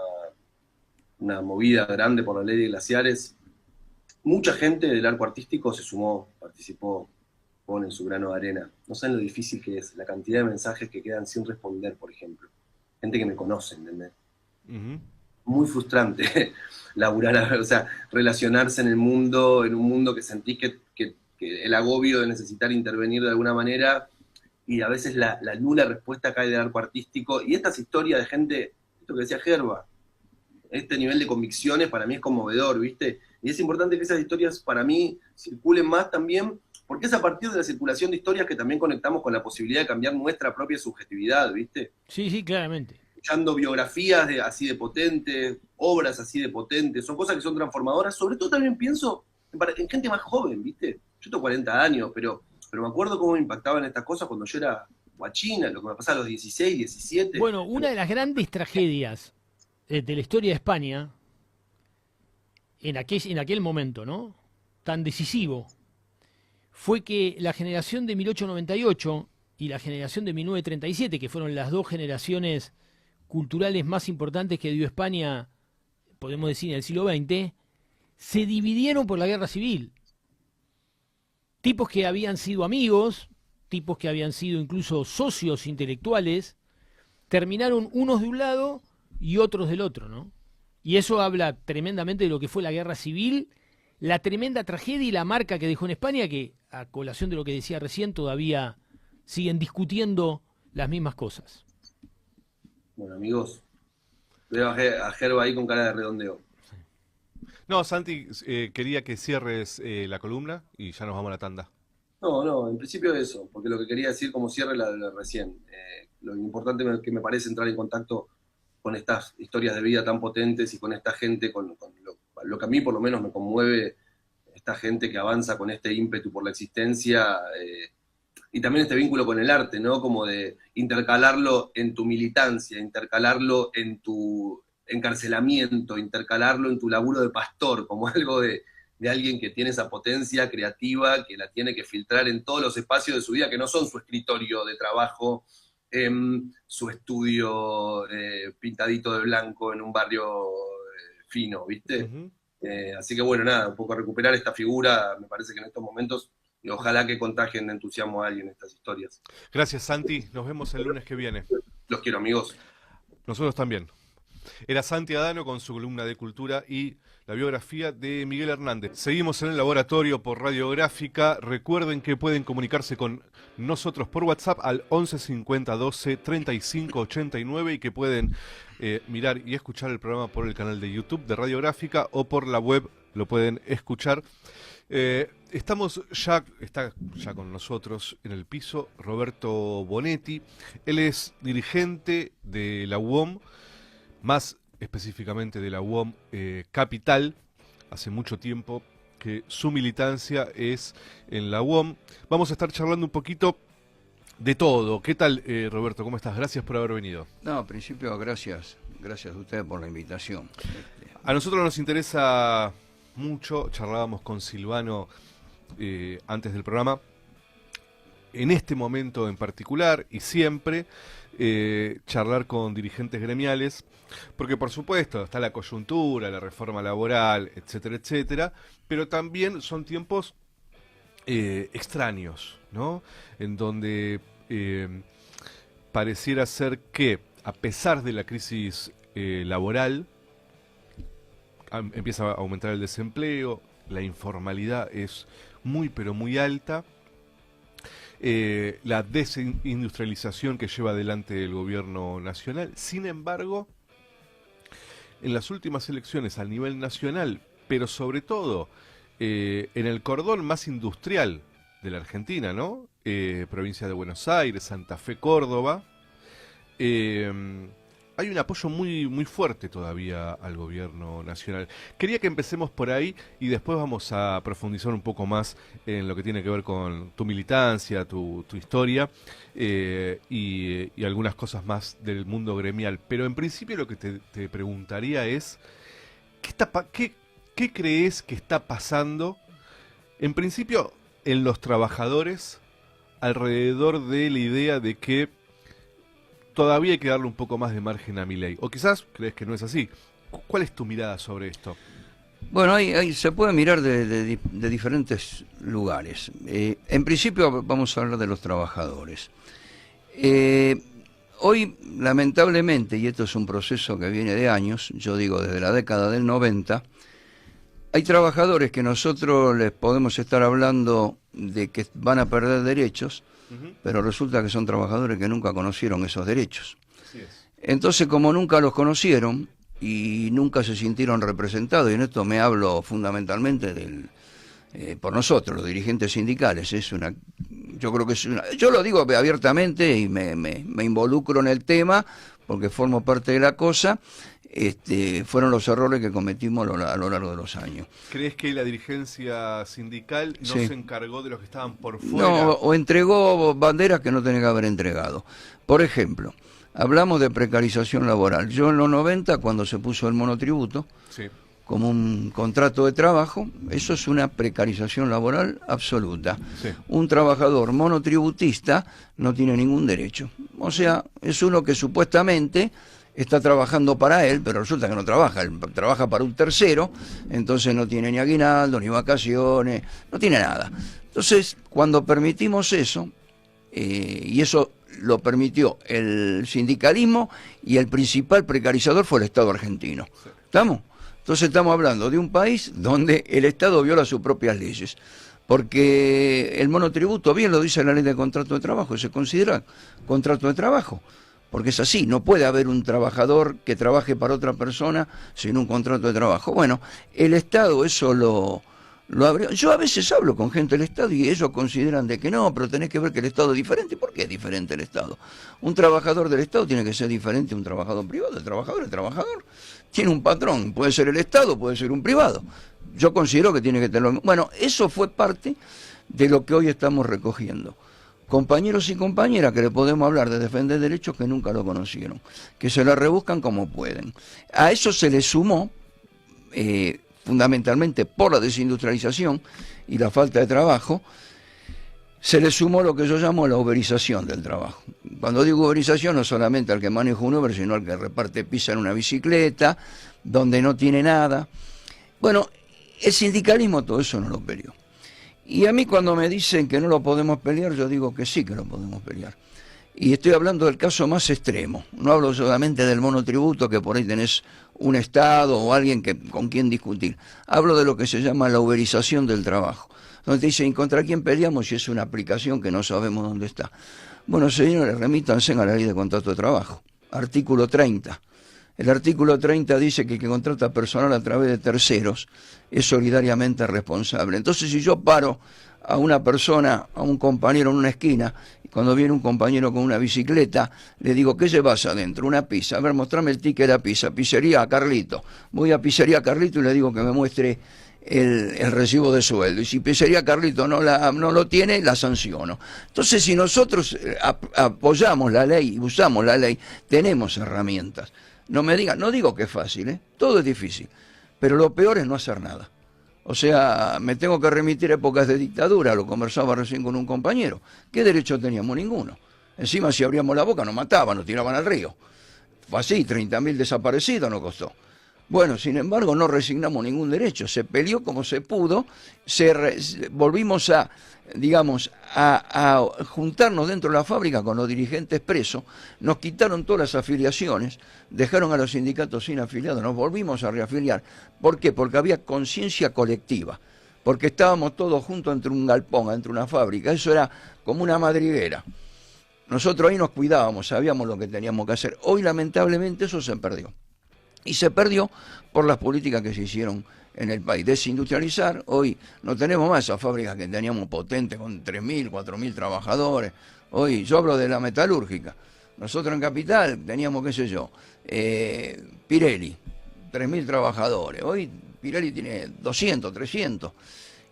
Speaker 3: una movida grande por la ley de glaciares. Mucha gente del arco artístico se sumó, participó, pone su grano de arena. No saben lo difícil que es, la cantidad de mensajes que quedan sin responder, por ejemplo. Gente que me conoce, ¿entendés?
Speaker 1: Ujú.
Speaker 3: Muy frustrante laburar, o sea, relacionarse en el mundo, en un mundo que sentís que el agobio de necesitar intervenir de alguna manera y a veces la nula respuesta cae del arco artístico. Y estas historias de gente, esto que decía Gerba, este nivel de convicciones para mí es conmovedor, ¿viste? Y es importante que esas historias para mí circulen más también, porque es a partir de la circulación de historias que también conectamos con la posibilidad de cambiar nuestra propia subjetividad, ¿viste?
Speaker 2: Sí, sí, claramente.
Speaker 3: Escuchando biografías así de potentes, obras así de potentes, son cosas que son transformadoras. Sobre todo también pienso en gente más joven, ¿viste? Yo tengo 40 años, pero me acuerdo cómo me impactaban estas cosas cuando yo era guachina, lo que me pasaba a los 16, 17.
Speaker 2: Bueno, una de las grandes tragedias de la historia de España, en aquel momento, ¿no? Tan decisivo, fue que la generación de 1898 y la generación de 1937, que fueron las dos generaciones culturales más importantes que dio España, podemos decir, en el siglo XX, se dividieron por la guerra civil. Tipos que habían sido amigos, tipos que habían sido incluso socios intelectuales, terminaron unos de un lado y otros del otro, ¿no? Y eso habla tremendamente de lo que fue la guerra civil, la tremenda tragedia y la marca que dejó en España, que a colación de lo que decía recién todavía siguen discutiendo las mismas cosas.
Speaker 3: Bueno, amigos, veo a Gerba ahí con cara de redondeo.
Speaker 1: No, Santi, quería que cierres la columna y ya nos vamos a la tanda.
Speaker 3: No, en principio eso, porque lo que quería decir como cierre la recién. Lo importante que me parece entrar en contacto con estas historias de vida tan potentes y con esta gente, con lo que a mí por lo menos me conmueve, esta gente que avanza con este ímpetu por la existencia, y también este vínculo con el arte, ¿no? Como de intercalarlo en tu militancia, intercalarlo en tu encarcelamiento, intercalarlo en tu laburo de pastor, como algo de alguien que tiene esa potencia creativa, que la tiene que filtrar en todos los espacios de su vida, que no son su escritorio de trabajo, su estudio pintadito de blanco en un barrio fino, ¿viste?
Speaker 1: Uh-huh.
Speaker 3: Así que bueno, nada, un poco recuperar esta figura, me parece que en estos momentos, y ojalá que contagien de entusiasmo a alguien estas historias.
Speaker 1: Gracias, Santi. Nos vemos el lunes que viene.
Speaker 3: Los quiero, amigos.
Speaker 1: Nosotros también. Era Santi Adano con su columna de cultura y la biografía de Miguel Hernández. Seguimos en el laboratorio por Radiográfica. Recuerden que pueden comunicarse con nosotros por WhatsApp al 11 50 12 35 89 y que pueden mirar y escuchar el programa por el canal de YouTube de Radiográfica o por la web, lo pueden escuchar. Está ya con nosotros en el piso Roberto Bonetti. Él es dirigente de la UOM, más específicamente de la UOM Capital. Hace mucho tiempo que su militancia es en la UOM. Vamos a estar charlando un poquito de todo. ¿Qué tal, Roberto? ¿Cómo estás? Gracias por haber venido.
Speaker 4: No, al principio, gracias a ustedes por la invitación.
Speaker 1: A nosotros nos interesa mucho, charlábamos con Silvano antes del programa, en este momento en particular y siempre, charlar con dirigentes gremiales, porque por supuesto está la coyuntura, la reforma laboral, etcétera, etcétera, pero también son tiempos extraños, ¿no? En donde pareciera ser que, a pesar de la crisis laboral, empieza a aumentar el desempleo, la informalidad es muy pero muy alta, la desindustrialización que lleva adelante el gobierno nacional. Sin embargo, en las últimas elecciones a nivel nacional, pero sobre todo en el cordón más industrial de la Argentina, ¿no? Provincia de Buenos Aires, Santa Fe, Córdoba, hay un apoyo muy, muy fuerte todavía al gobierno nacional. Quería que empecemos por ahí y después vamos a profundizar un poco más en lo que tiene que ver con tu militancia, tu historia y algunas cosas más del mundo gremial. Pero en principio lo que te preguntaría es, ¿qué crees que está pasando, en principio, en los trabajadores alrededor de la idea de que todavía hay que darle un poco más de margen a Milei? O quizás crees que no es así. ¿Cuál es tu mirada sobre esto?
Speaker 4: Bueno, ahí se puede mirar de diferentes lugares. En principio vamos a hablar de los trabajadores. Hoy, lamentablemente, y esto es un proceso que viene de años, yo digo desde la década del 90, hay trabajadores que nosotros les podemos estar hablando de que van a perder derechos, pero resulta que son trabajadores que nunca conocieron esos derechos.
Speaker 1: Así es.
Speaker 4: Entonces, como nunca los conocieron y nunca se sintieron representados, y en esto me hablo fundamentalmente por nosotros, los dirigentes sindicales, yo creo que yo lo digo abiertamente y me involucro en el tema porque formo parte de la cosa. Fueron los errores que cometimos a lo largo de los años.
Speaker 1: ¿Crees que la dirigencia sindical no
Speaker 4: Sí.
Speaker 1: se encargó de los que estaban por fuera?
Speaker 4: No, o entregó banderas que no tenía que haber entregado. Por ejemplo, hablamos de precarización laboral. Yo en los 90, cuando se puso el monotributo,
Speaker 1: Sí.
Speaker 4: como un contrato de trabajo, eso es una precarización laboral absoluta.
Speaker 1: Sí.
Speaker 4: Un trabajador monotributista no tiene ningún derecho. O sea, es uno que supuestamente está trabajando para él, pero resulta que no trabaja, él trabaja para un tercero, entonces no tiene ni aguinaldo, ni vacaciones, no tiene nada. Entonces, cuando permitimos eso, y eso lo permitió el sindicalismo, y el principal precarizador fue el Estado argentino. ¿Estamos? Entonces estamos hablando de un país donde el Estado viola sus propias leyes. Porque el monotributo, bien lo dice la ley de contrato de trabajo, se considera contrato de trabajo. Porque es así, no puede haber un trabajador que trabaje para otra persona sin un contrato de trabajo. Bueno, el Estado eso lo abrió. Yo a veces hablo con gente del Estado y ellos consideran de que no, pero tenés que ver que el Estado es diferente. ¿Por qué es diferente el Estado? Un trabajador del Estado tiene que ser diferente a un trabajador privado. El trabajador tiene un patrón, puede ser el Estado, puede ser un privado. Yo considero que tiene que tenerlo. Bueno, eso fue parte de lo que hoy estamos recogiendo. Compañeros y compañeras que le podemos hablar de defender derechos que nunca lo conocieron, que se la rebuscan como pueden. A eso se le sumó, fundamentalmente por la desindustrialización y la falta de trabajo, se le sumó lo que yo llamo la uberización del trabajo. Cuando digo uberización, no solamente al que maneja un Uber, sino al que reparte pizza en una bicicleta, donde no tiene nada. Bueno, el sindicalismo todo eso no lo peleó. Y a mí cuando me dicen que no lo podemos pelear, yo digo que sí que lo podemos pelear. Y estoy hablando del caso más extremo. No hablo solamente del monotributo, que por ahí tenés un Estado o alguien con quien discutir. Hablo de lo que se llama la uberización del trabajo. Donde te dicen, ¿contra quién peleamos? Si es una aplicación que no sabemos dónde está. Bueno, señores, remítanse a la ley de contrato de trabajo. Artículo 30. El artículo 30 dice que el que contrata personal a través de terceros es solidariamente responsable. Entonces, si yo paro a una persona, a un compañero en una esquina, y cuando viene un compañero con una bicicleta, le digo, ¿qué llevas adentro? Una pizza. A ver, mostrame el ticket de la pizza. Pizzería Carlito. Voy a Pizzería Carlito y le digo que me muestre el recibo de sueldo. Y si Pizzería Carlito no lo tiene, la sanciono. Entonces, si nosotros apoyamos la ley y usamos la ley, tenemos herramientas. No me digan, no digo que es fácil, todo es difícil, pero lo peor es no hacer nada. O sea, me tengo que remitir a épocas de dictadura, lo conversaba recién con un compañero. ¿Qué derecho teníamos? Ninguno. Encima, si abríamos la boca, nos mataban, nos tiraban al río. Fue así, 30.000 desaparecidos nos costó. Bueno, sin embargo, no resignamos ningún derecho. Se peleó como se pudo, volvimos a juntarnos dentro de la fábrica con los dirigentes presos, nos quitaron todas las afiliaciones, dejaron a los sindicatos sin afiliados, nos volvimos a reafiliar. ¿Por qué? Porque había conciencia colectiva, porque estábamos todos juntos entre un galpón, entre una fábrica, eso era como una madriguera. Nosotros ahí nos cuidábamos, sabíamos lo que teníamos que hacer. Hoy, lamentablemente, eso se perdió. Y se perdió por las políticas que se hicieron en el país. Desindustrializar, hoy no tenemos más esas fábricas que teníamos potentes con 3.000, 4.000 trabajadores. Hoy, yo hablo de la metalúrgica. Nosotros en Capital teníamos, qué sé yo, Pirelli, 3.000 trabajadores. Hoy Pirelli tiene 200, 300.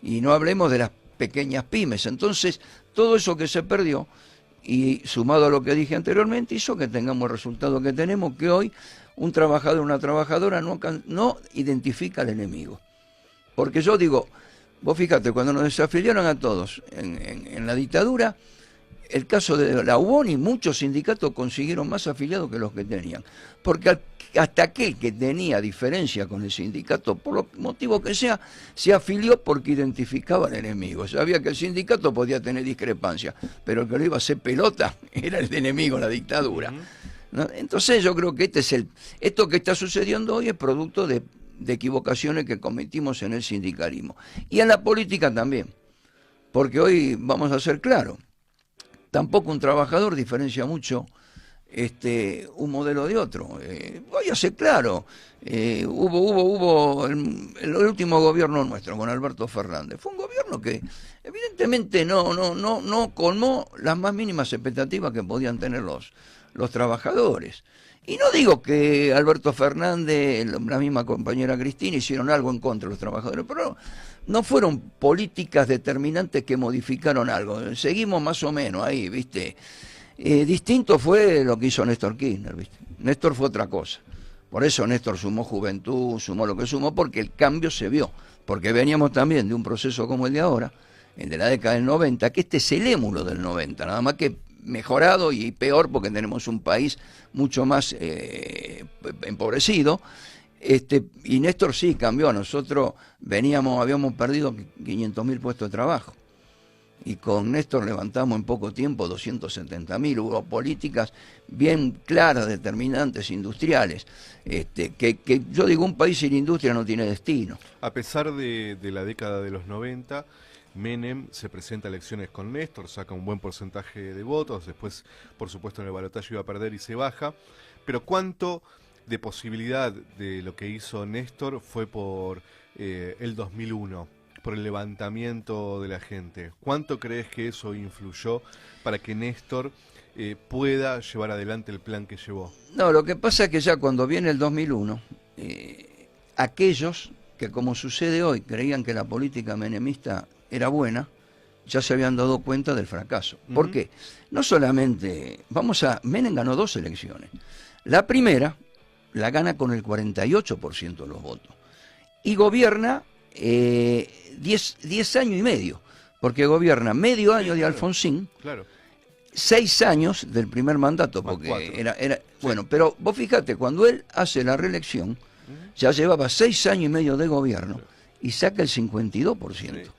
Speaker 4: Y no hablemos de las pequeñas pymes. Entonces, todo eso que se perdió, y sumado a lo que dije anteriormente, hizo que tengamos el resultado que tenemos, que hoy un trabajador o una trabajadora no identifica al enemigo. Porque yo digo, vos fíjate, cuando nos desafiliaron a todos en la dictadura, el caso de la UONI, muchos sindicatos consiguieron más afiliados que los que tenían. Porque hasta aquel que tenía diferencia con el sindicato, por los motivos que sea, se afilió porque identificaba al enemigo. Sabía que el sindicato podía tener discrepancia, pero el que lo iba a hacer pelota era el enemigo, la dictadura. ¿No? Entonces yo creo que esto que está sucediendo hoy es producto de equivocaciones que cometimos en el sindicalismo. Y en la política también. Porque hoy, vamos a ser claros, tampoco un trabajador diferencia mucho un modelo de otro. Voy a ser claro, hubo el último gobierno nuestro con Alberto Fernández. Fue un gobierno que evidentemente no colmó las más mínimas expectativas que podían tener los trabajadores. Y no digo que Alberto Fernández, la misma compañera Cristina, hicieron algo en contra de los trabajadores, pero no fueron políticas determinantes que modificaron algo. Seguimos más o menos ahí, ¿viste? Distinto fue lo que hizo Néstor Kirchner, ¿viste? Néstor fue otra cosa. Por eso Néstor sumó juventud, sumó lo que sumó, porque el cambio se vio. Porque veníamos también de un proceso como el de ahora, el de la década del 90, que este es el émulo del 90, nada más que mejorado y peor porque tenemos un país mucho más empobrecido. Y Néstor sí cambió. Nosotros habíamos perdido 500.000 puestos de trabajo. Y con Néstor levantamos en poco tiempo 270.000. Hubo políticas bien claras, determinantes, industriales. Que yo digo, un país sin industria no tiene destino.
Speaker 1: A pesar de la década de los 90, Menem se presenta a elecciones con Néstor, saca un buen porcentaje de votos, después, por supuesto, en el balotaje iba a perder y se baja. Pero ¿cuánto de posibilidad de lo que hizo Néstor fue por el 2001? Por el levantamiento de la gente. ¿Cuánto crees que eso influyó para que Néstor pueda llevar adelante el plan que llevó?
Speaker 4: No, lo que pasa es que ya cuando viene el 2001, aquellos que, como sucede hoy, creían que la política menemista era buena, ya se habían dado cuenta del fracaso. ¿Por qué? No solamente, Menem ganó 2 elecciones. La primera la gana con el 48% de los votos. Y gobierna 10 años y medio, porque gobierna medio año de Alfonsín, 6 años del primer mandato, porque era bueno, pero vos fíjate, cuando él hace la reelección, ya llevaba 6 años y medio de gobierno y saca el 52%. Sí.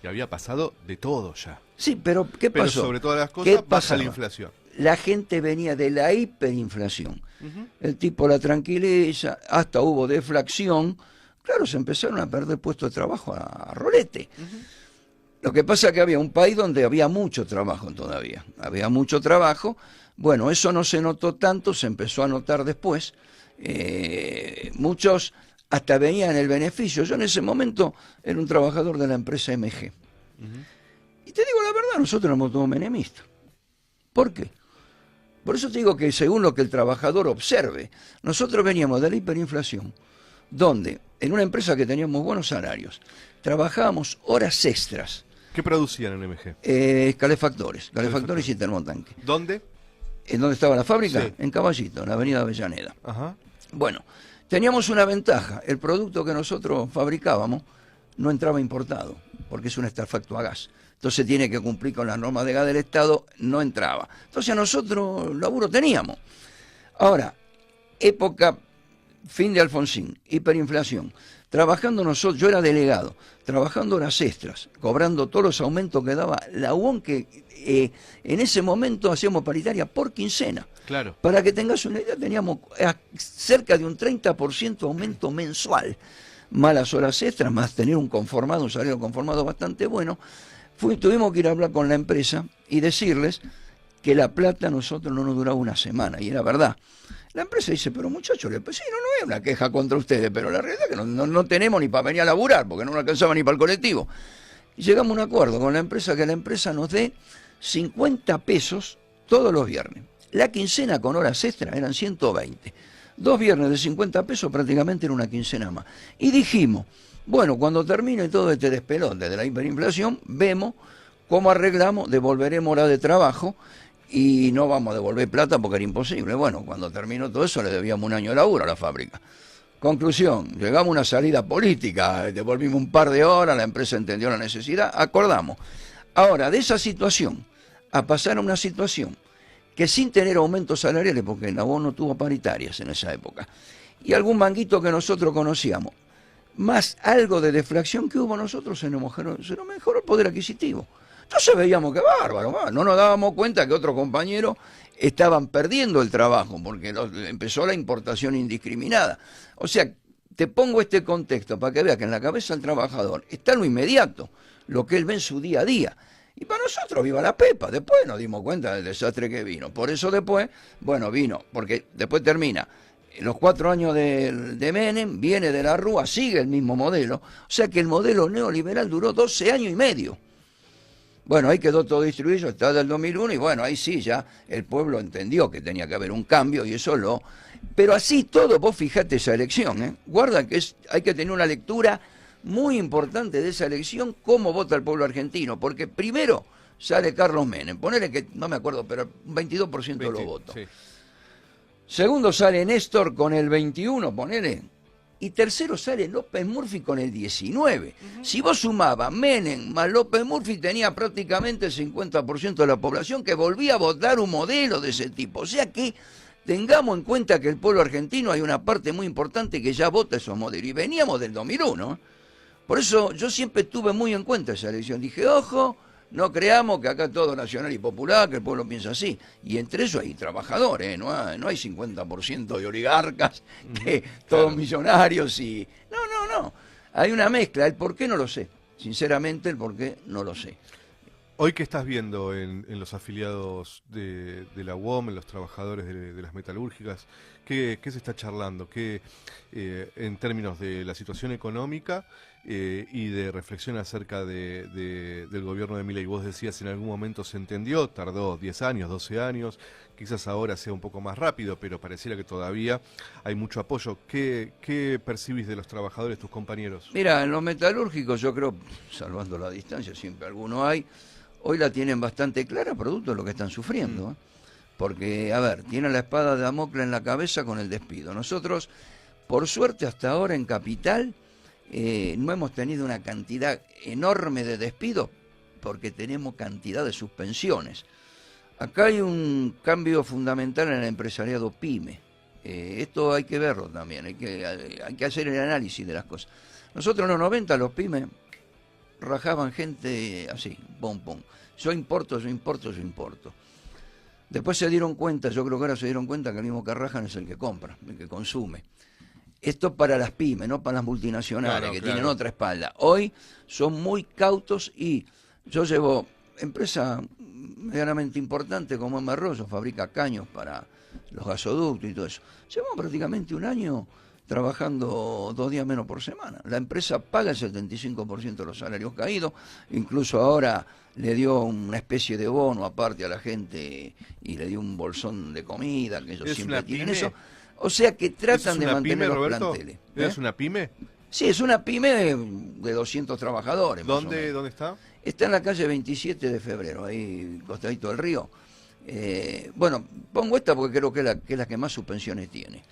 Speaker 1: Y había pasado de todo ya.
Speaker 4: Sí, pero ¿qué pasó?
Speaker 1: Pero sobre todas las cosas pasa la inflación.
Speaker 4: La gente venía de la hiperinflación. El tipo la tranquiliza, hasta hubo deflación. Claro, se empezaron a perder puestos de trabajo a rolete. Lo que pasa es que había un país donde había mucho trabajo todavía. Había mucho trabajo. Bueno, eso no se notó tanto, se empezó a notar después. Muchos hasta veían el beneficio. Yo en ese momento era un trabajador de la empresa MG. Y te digo la verdad, nosotros éramos todos menemistas. ¿Por qué? Por eso te digo que según lo que el trabajador observe, nosotros veníamos de la hiperinflación, donde en una empresa que teníamos buenos salarios, trabajábamos horas extras.
Speaker 1: ¿Qué producían en MG?
Speaker 4: Calefactores y termotanques.
Speaker 1: ¿Dónde?
Speaker 4: ¿En dónde estaba la fábrica?
Speaker 1: Sí.
Speaker 4: En Caballito, en la avenida Avellaneda.
Speaker 1: Ajá.
Speaker 4: Bueno, teníamos una ventaja. El producto que nosotros fabricábamos no entraba importado, porque es un extracto a gas. Entonces tiene que cumplir con las normas de gas del Estado, no entraba. Entonces nosotros laburo teníamos. Ahora, época, fin de Alfonsín, hiperinflación. Trabajando nosotros, yo era delegado, trabajando horas extras, cobrando todos los aumentos que daba la UON, que en ese momento hacíamos paritaria por quincena.
Speaker 1: Claro.
Speaker 4: Para que tengas una idea, teníamos cerca de un 30% aumento mensual. Malas horas extras, más tener un salario conformado bastante bueno. Tuvimos que ir a hablar con la empresa y decirles que la plata a nosotros no nos duraba una semana, y era verdad. La empresa dice, pero muchachos, sí, no es una queja contra ustedes, pero la realidad es que no tenemos ni para venir a laburar, porque no nos alcanzaba ni para el colectivo. Y llegamos a un acuerdo con la empresa, que la empresa nos dé 50 pesos todos los viernes. La quincena con horas extras eran 120. 2 viernes de 50 pesos prácticamente era una quincena más. Y dijimos, bueno, cuando termine todo este despelote de la hiperinflación, vemos cómo arreglamos, devolveremos hora de trabajo y no vamos a devolver plata porque era imposible. Bueno, cuando terminó todo eso le debíamos un año de laburo a la fábrica. Conclusión, llegamos a una salida política, devolvimos un par de horas, la empresa entendió la necesidad, acordamos. Ahora, de esa situación a pasar a una situación que sin tener aumentos salariales, porque la UON no tuvo paritarias en esa época, y algún manguito que nosotros conocíamos, más algo de deflación que hubo, nosotros se nos mejoró el poder adquisitivo. Entonces veíamos que bárbaro, no nos dábamos cuenta que otros compañeros estaban perdiendo el trabajo, porque empezó la importación indiscriminada. O sea, te pongo este contexto para que veas que en la cabeza del trabajador está lo inmediato, lo que él ve en su día a día. Y para nosotros, viva la pepa. Después nos dimos cuenta del desastre que vino. Por eso después, vino, porque después termina los 4 años de Menem, viene de la Rúa, sigue el mismo modelo. O sea que el modelo neoliberal duró 12 años y medio. Bueno, ahí quedó todo distribuido, está del 2001, y bueno, ahí sí ya el pueblo entendió que tenía que haber un cambio, y eso lo... Pero así todo, vos fijate esa elección, guarda que hay que tener una lectura muy importante de esa elección, cómo vota el pueblo argentino, porque primero sale Carlos Menem, ponele que, no me acuerdo, pero un 22% de los votos. Sí. Segundo sale Néstor con el 21%, ponele, y tercero sale López Murphy con el 19. Si vos sumabas Menem más López Murphy, tenía prácticamente el 50% de la población que volvía a votar un modelo de ese tipo. O sea que tengamos en cuenta que el pueblo argentino hay una parte muy importante que ya vota esos modelos. Y veníamos del 2001. Por eso yo siempre tuve muy en cuenta esa elección. Dije, ojo, no creamos que acá todo nacional y popular, que el pueblo piensa así. Y entre eso hay trabajadores, no hay 50% de oligarcas, que todos millonarios y... No. Hay una mezcla. El por qué no lo sé. Sinceramente, el por qué no lo sé.
Speaker 1: Hoy, ¿qué estás viendo en los afiliados de la UOM, en los trabajadores de las metalúrgicas? ¿Qué se está charlando? ¿Qué, en términos de la situación económica y de reflexión acerca del gobierno de Milei? Vos decías, en algún momento se entendió, tardó 10 años, 12 años, quizás ahora sea un poco más rápido, pero pareciera que todavía hay mucho apoyo. ¿Qué percibís de los trabajadores, tus compañeros?
Speaker 4: Mira, en los metalúrgicos yo creo, salvando la distancia, siempre alguno hay, hoy la tienen bastante clara, producto de lo que están sufriendo. Porque, a ver, tienen la espada de Damocles en la cabeza con el despido. Nosotros, por suerte, hasta ahora en Capital, no hemos tenido una cantidad enorme de despidos porque tenemos cantidad de suspensiones. Acá hay un cambio fundamental en el empresariado PYME. Esto hay que verlo también, hay que hacer el análisis de las cosas. Nosotros en los 90 los PYME rajaban gente así, pum. Yo importo. Después se dieron cuenta, yo creo que ahora se dieron cuenta que el mismo que rajan es el que compra, el que consume. Esto para las pymes, no para las multinacionales, que tienen otra espalda. Hoy son muy cautos y yo llevo empresa medianamente importante como Emerroso, fabrica caños para los gasoductos y todo eso. Llevamos prácticamente un año trabajando 2 días menos por semana. La empresa paga el 75% de los salarios caídos, incluso ahora le dio una especie de bono aparte a la gente y le dio un bolsón de comida, que ellos siempre tienen eso. O sea que tratan de mantener los planteles.
Speaker 1: ¿Es una pyme?
Speaker 4: Sí, es una pyme de 200 trabajadores.
Speaker 1: ¿Dónde está?
Speaker 4: Está en la calle 27 de febrero, ahí costadito del río. Bueno, pongo esta porque creo que es la que más suspensiones tiene.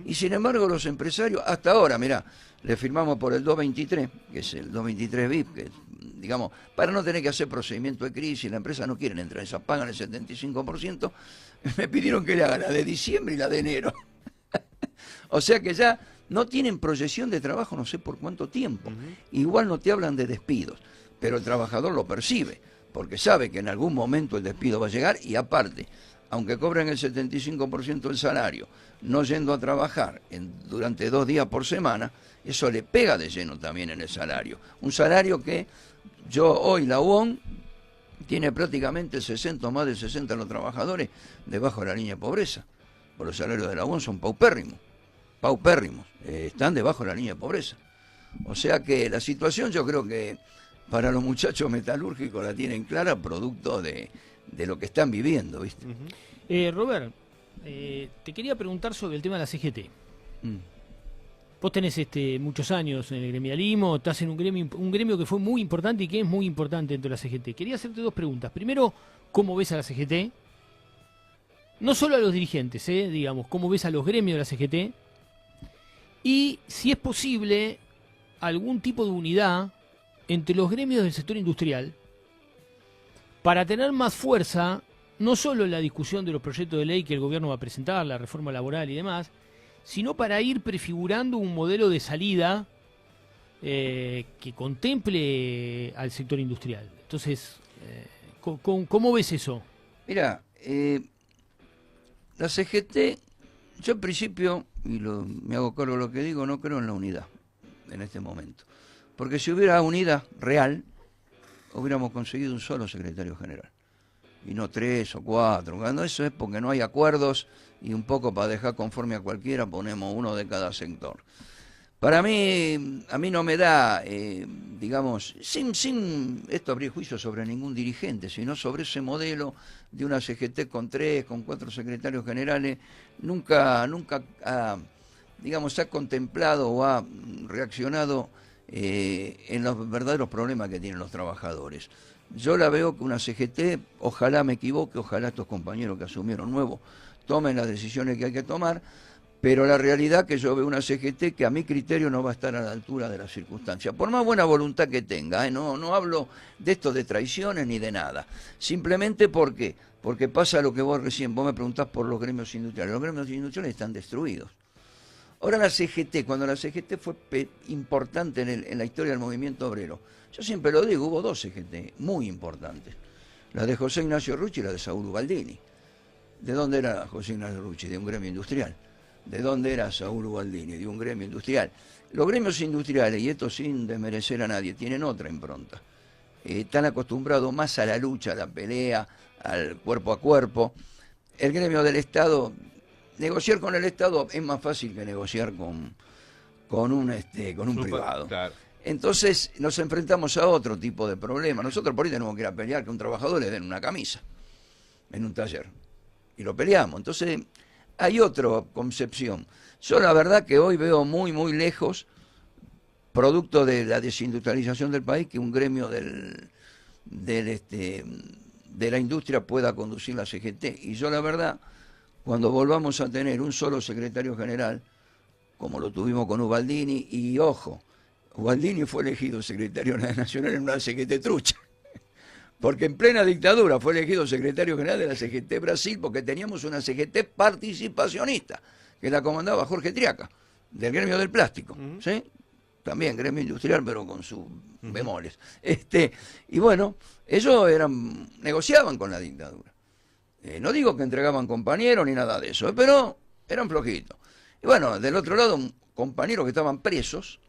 Speaker 4: Y sin embargo los empresarios, hasta ahora, mirá, le firmamos por el 223, que es el 223 VIP, que digamos, para no tener que hacer procedimiento de crisis, la empresa no quieren entrar en esa, pagan el 75%, me pidieron que le haga la de diciembre y la de enero. O sea que ya no tienen proyección de trabajo no sé por cuánto tiempo. Igual no te hablan de despidos, pero el trabajador lo percibe, porque sabe que en algún momento el despido va a llegar y aparte, aunque cobren el 75% del salario, no yendo a trabajar durante 2 días por semana, eso le pega de lleno también en el salario. Un salario que hoy la UOM tiene prácticamente más del 60% de los trabajadores debajo de la línea de pobreza. Por los salarios de la UOM son paupérrimos, están debajo de la línea de pobreza. O sea que la situación yo creo que para los muchachos metalúrgicos la tienen clara, producto de lo que están viviendo, ¿viste?
Speaker 2: Robert, te quería preguntar sobre el tema de la CGT. Vos tenés muchos años en el gremialismo, estás en un gremio que fue muy importante y que es muy importante dentro de la CGT. Quería hacerte 2 preguntas. Primero, ¿cómo ves a la CGT? No solo a los dirigentes, digamos, ¿cómo ves a los gremios de la CGT? Y si es posible algún tipo de unidad entre los gremios del sector industrial para tener más fuerza, no solo en la discusión de los proyectos de ley que el gobierno va a presentar, la reforma laboral y demás, sino para ir prefigurando un modelo de salida que contemple al sector industrial. Entonces, ¿cómo ves eso?
Speaker 4: Mira, la CGT, yo en principio, y me hago cargo de lo que digo, no creo en la unidad en este momento. Porque si hubiera unidad real, hubiéramos conseguido un solo secretario general. Y no 3 o 4. Cuando eso es porque no hay acuerdos y un poco para dejar conforme a cualquiera ponemos uno de cada sector. Para mí, a mí no me da, digamos, sin esto abrir juicio sobre ningún dirigente, sino sobre ese modelo de una CGT con 3, con 4 secretarios generales, nunca digamos, se ha contemplado o ha reaccionado en los verdaderos problemas que tienen los trabajadores. Yo la veo que una CGT, ojalá me equivoque, ojalá estos compañeros que asumieron nuevos tomen las decisiones que hay que tomar, pero la realidad que yo veo una CGT que a mi criterio no va a estar a la altura de las circunstancias, por más buena voluntad que tenga, no hablo de esto de traiciones ni de nada, simplemente porque pasa lo que vos me preguntás por los gremios industriales están destruidos. Ahora la CGT, cuando la CGT fue importante en la historia del movimiento obrero, yo siempre lo digo, hubo dos CGT muy importantes, la de José Ignacio Rucci y la de Saúl Ubaldini. ¿De dónde era José Ignacio Rucci? De un gremio industrial. ¿De dónde era Saúl Ubaldini? De un gremio industrial. Los gremios industriales, y esto sin desmerecer a nadie, tienen otra impronta. Están acostumbrados más a la lucha, a la pelea, al cuerpo a cuerpo. El gremio del Estado, negociar con el Estado es más fácil que negociar con un privado.
Speaker 1: Claro.
Speaker 4: Entonces nos enfrentamos a otro tipo de problemas. Nosotros por ahí tenemos que ir a pelear que a un trabajador le den una camisa en un taller. Y lo peleamos. Entonces hay otra concepción. Yo la verdad que hoy veo muy, muy lejos, producto de la desindustrialización del país, que un gremio de la industria pueda conducir la CGT. Y yo la verdad, cuando volvamos a tener un solo secretario general, como lo tuvimos con Ubaldini, y ojo, Ubaldini fue elegido secretario nacional en una CGT trucha, porque en plena dictadura fue elegido secretario general de la CGT Brasil, porque teníamos una CGT participacionista, que la comandaba Jorge Triaca, del gremio del plástico, ¿sí? También gremio industrial, pero con sus bemoles. Y bueno, ellos negociaban con la dictadura. No digo que entregaban compañeros ni nada de eso, pero eran flojitos. Y bueno, del otro lado, compañeros que estaban presos,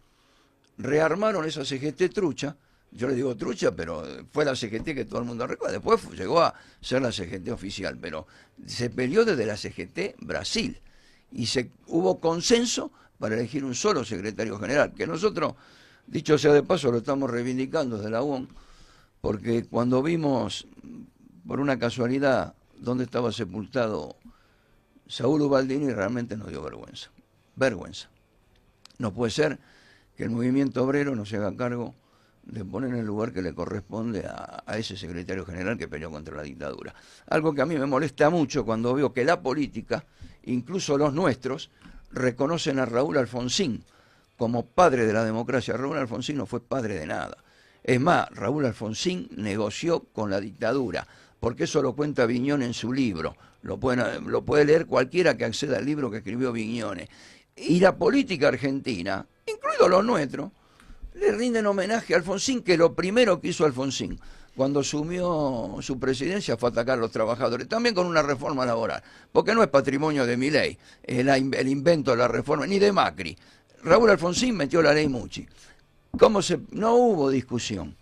Speaker 4: rearmaron esa CGT trucha. Yo le digo trucha, pero fue la CGT que todo el mundo recuerda. Después llegó a ser la CGT oficial, pero se peleó desde la CGT Brasil. Y hubo consenso para elegir un solo secretario general, que nosotros, dicho sea de paso, lo estamos reivindicando desde la UON, porque cuando vimos, por una casualidad, dónde estaba sepultado Saúl Ubaldini, realmente nos dio vergüenza. Vergüenza. No puede ser que el movimiento obrero no se haga cargo de poner en el lugar que le corresponde a ese secretario general que peleó contra la dictadura. Algo que a mí me molesta mucho cuando veo que la política, incluso los nuestros, reconocen a Raúl Alfonsín como padre de la democracia. Raúl Alfonsín no fue padre de nada. Es más, Raúl Alfonsín negoció con la dictadura, porque eso lo cuenta Viñón en su libro. Lo puede leer cualquiera que acceda al libro que escribió Viñones. Y la política argentina, incluidos los nuestros, le rinden homenaje a Alfonsín, que lo primero que hizo Alfonsín cuando asumió su presidencia fue atacar a los trabajadores, también con una reforma laboral, porque no es patrimonio de Milei, el invento de la reforma, ni de Macri. Raúl Alfonsín metió la ley Mucci. No hubo discusión,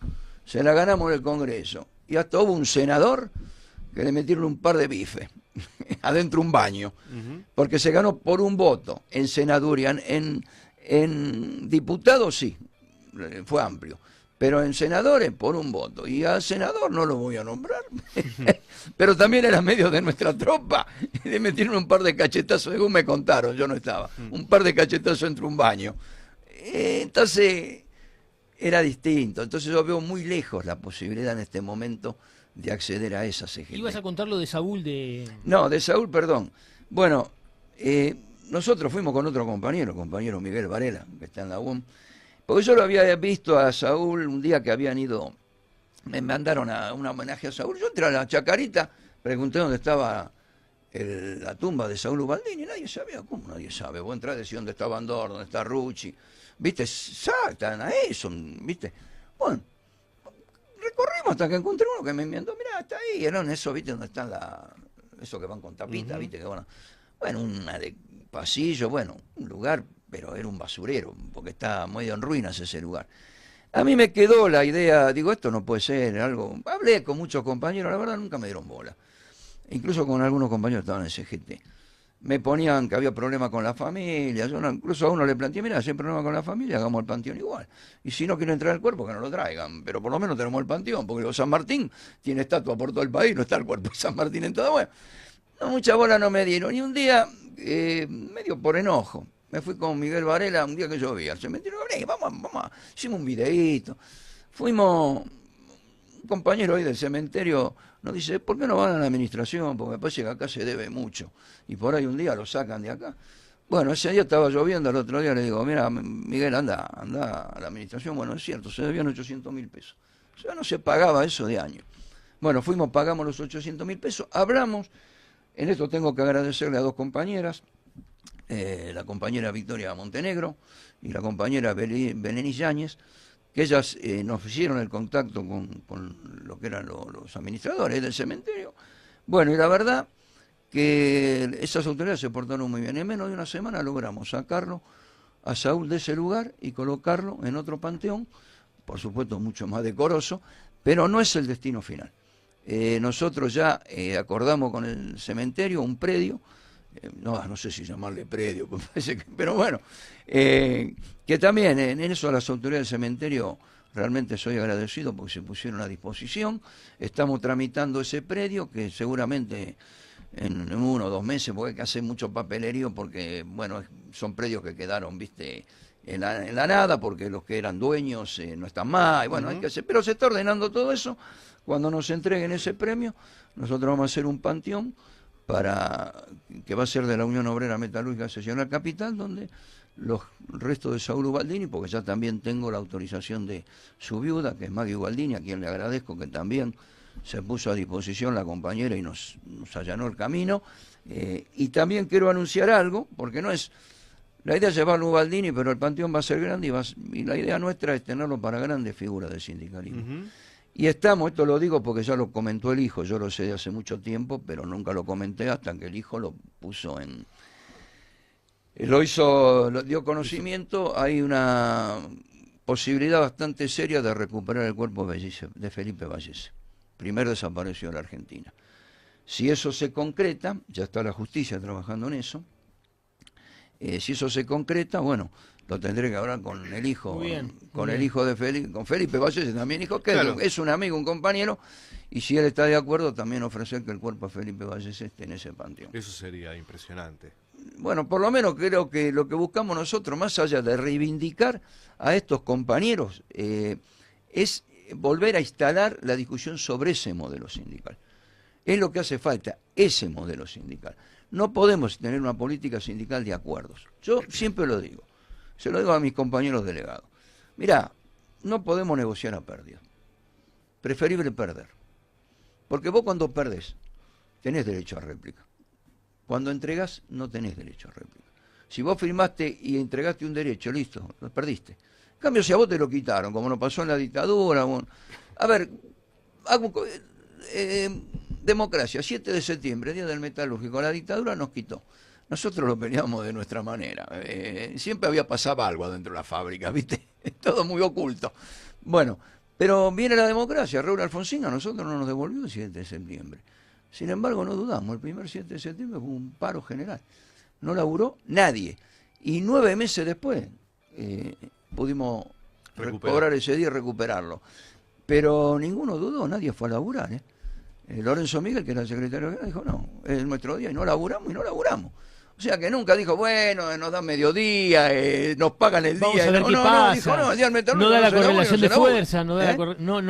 Speaker 4: se la ganamos en el Congreso, y hasta hubo un senador que le metieron un par de bifes adentro un baño, porque se ganó por un voto en senaduría, en diputados sí, fue amplio, pero en senadores por un voto, y al senador no lo voy a nombrar, pero también era medio de nuestra tropa, y le metieron un par de cachetazos, según me contaron, yo no estaba, un par de cachetazos entre un baño. Entonces era distinto, entonces yo veo muy lejos la posibilidad en este momento de acceder a esa CGT.
Speaker 2: ¿Ibas a contar lo de Saúl
Speaker 4: No, de Saúl, perdón. Bueno, nosotros fuimos con otro compañero Miguel Varela, que está en la UOM, porque yo lo había visto a Saúl un día que habían ido, me mandaron a un homenaje a Saúl, yo entré a la Chacarita, pregunté dónde estaba la tumba de Saúl Ubaldini, nadie sabía. ¿Cómo nadie sabe? Vos entrás, decís dónde está Bandor, dónde está Rucci, viste, exactan a eso, viste. Bueno, recorrimos hasta que encontré uno que me envió, mirá, está ahí, eran eso, viste, donde están eso que van con tapita, viste, que bueno, una de pasillo, bueno, un lugar, pero era un basurero, porque está medio en ruinas ese lugar. A mí me quedó la idea, digo, esto no puede ser algo. Hablé con muchos compañeros, la verdad nunca me dieron bola. Incluso con algunos compañeros que estaban en CGT. Me ponían que había problemas con la familia, yo incluso a uno le planteé, mira, si hay problema con la familia, hagamos el panteón igual. Y si no quieren entrar al cuerpo, que no lo traigan, pero por lo menos tenemos el panteón, porque San Martín tiene estatua por todo el país, no está el cuerpo de San Martín en todo. Bueno, no, mucha bola no me dieron. Y un día, medio por enojo, me fui con Miguel Varela un día que llovía al cementerio, vamos, hicimos un videíto. Fuimos, un compañero ahí del cementerio nos dice, ¿por qué no van a la administración? Porque me parece que acá se debe mucho. Y por ahí un día lo sacan de acá. Bueno, ese día estaba lloviendo, el otro día le digo, mira, Miguel, anda a la administración. Bueno, es cierto, se debían 800.000 pesos. O sea, no se pagaba eso de año. Bueno, fuimos, pagamos los 800.000 pesos, hablamos. En esto tengo que agradecerle a dos compañeras, la compañera Victoria Montenegro y la compañera Belén Yáñez, que ellas nos hicieron el contacto con lo que eran los administradores del cementerio. Bueno, y la verdad que esas autoridades se portaron muy bien. En menos de una semana logramos sacarlo a Saúl de ese lugar y colocarlo en otro panteón, por supuesto mucho más decoroso, pero no es el destino final. Nosotros ya acordamos con el cementerio un predio, no sé si llamarle predio, pero bueno, que también en eso a las autoridades del cementerio realmente soy agradecido porque se pusieron a disposición. Estamos tramitando ese predio que seguramente en 1 o 2 meses, porque hay que hacer mucho papelerío, porque bueno, son predios que quedaron, viste, en la nada, porque los que eran dueños no están más, y bueno, hay que hacer, pero se está ordenando todo eso. Cuando nos entreguen ese premio, nosotros vamos a hacer un panteón que va a ser de la Unión Obrera Metalúrgica Seccional Capital, donde los restos de Saúl Ubaldini, porque ya también tengo la autorización de su viuda, que es Maggie Ubaldini, a quien le agradezco que también se puso a disposición la compañera y nos allanó el camino. Y también quiero anunciar algo, porque no es... La idea es llevarlo a Ubaldini, pero el panteón va a ser grande y la idea nuestra es tenerlo para grandes figuras del sindicalismo. Y estamos, esto lo digo porque ya lo comentó el hijo, yo lo sé de hace mucho tiempo, pero nunca lo comenté hasta que el hijo lo puso lo dio conocimiento. Hay una posibilidad bastante seria de recuperar el cuerpo de Felipe Vallese, primer desaparecido de la Argentina. Si eso se concreta, ya está la justicia trabajando en eso, si eso se concreta, bueno, lo tendré que hablar con el hijo, el hijo de Felipe, con Felipe Vallese también, hijo, que claro, es un amigo, un compañero, y si él está de acuerdo, también ofrecer que el cuerpo de Felipe Vallese esté en ese panteón.
Speaker 1: Eso sería impresionante.
Speaker 4: Bueno, por lo menos creo que lo que buscamos nosotros, más allá de reivindicar a estos compañeros, es volver a instalar la discusión sobre ese modelo sindical. Es lo que hace falta, ese modelo sindical. No podemos tener una política sindical de acuerdos. Yo siempre lo digo. Se lo digo a mis compañeros delegados. Mirá, no podemos negociar a pérdida. Preferible perder. Porque vos cuando perdés, tenés derecho a réplica. Cuando entregás, no tenés derecho a réplica. Si vos firmaste y entregaste un derecho, listo, lo perdiste. En cambio, si a vos te lo quitaron, como nos pasó en la dictadura... Bueno, a ver, democracia, 7 de septiembre, Día del Metalúrgico, la dictadura nos quitó. Nosotros lo peleamos de nuestra manera. Siempre había pasado algo adentro de la fábrica, ¿viste? Todo muy oculto. Bueno, pero viene la democracia. Raúl Alfonsín a nosotros no nos devolvió el 7 de septiembre. Sin embargo, no dudamos. El primer 7 de septiembre fue un paro general. No laburó nadie. Y 9 meses después pudimos cobrar ese día y recuperarlo. Pero ninguno dudó, nadie fue a laburar. Lorenzo Miguel, que era el secretario general, dijo, no, es nuestro día y no laburamos. O sea que nunca dijo, bueno, nos dan mediodía, nos pagan el
Speaker 2: Vamos
Speaker 4: día.
Speaker 2: A ver qué pasa.
Speaker 4: Dijo, no, el día del
Speaker 2: no da la correlación de fuerza,
Speaker 4: no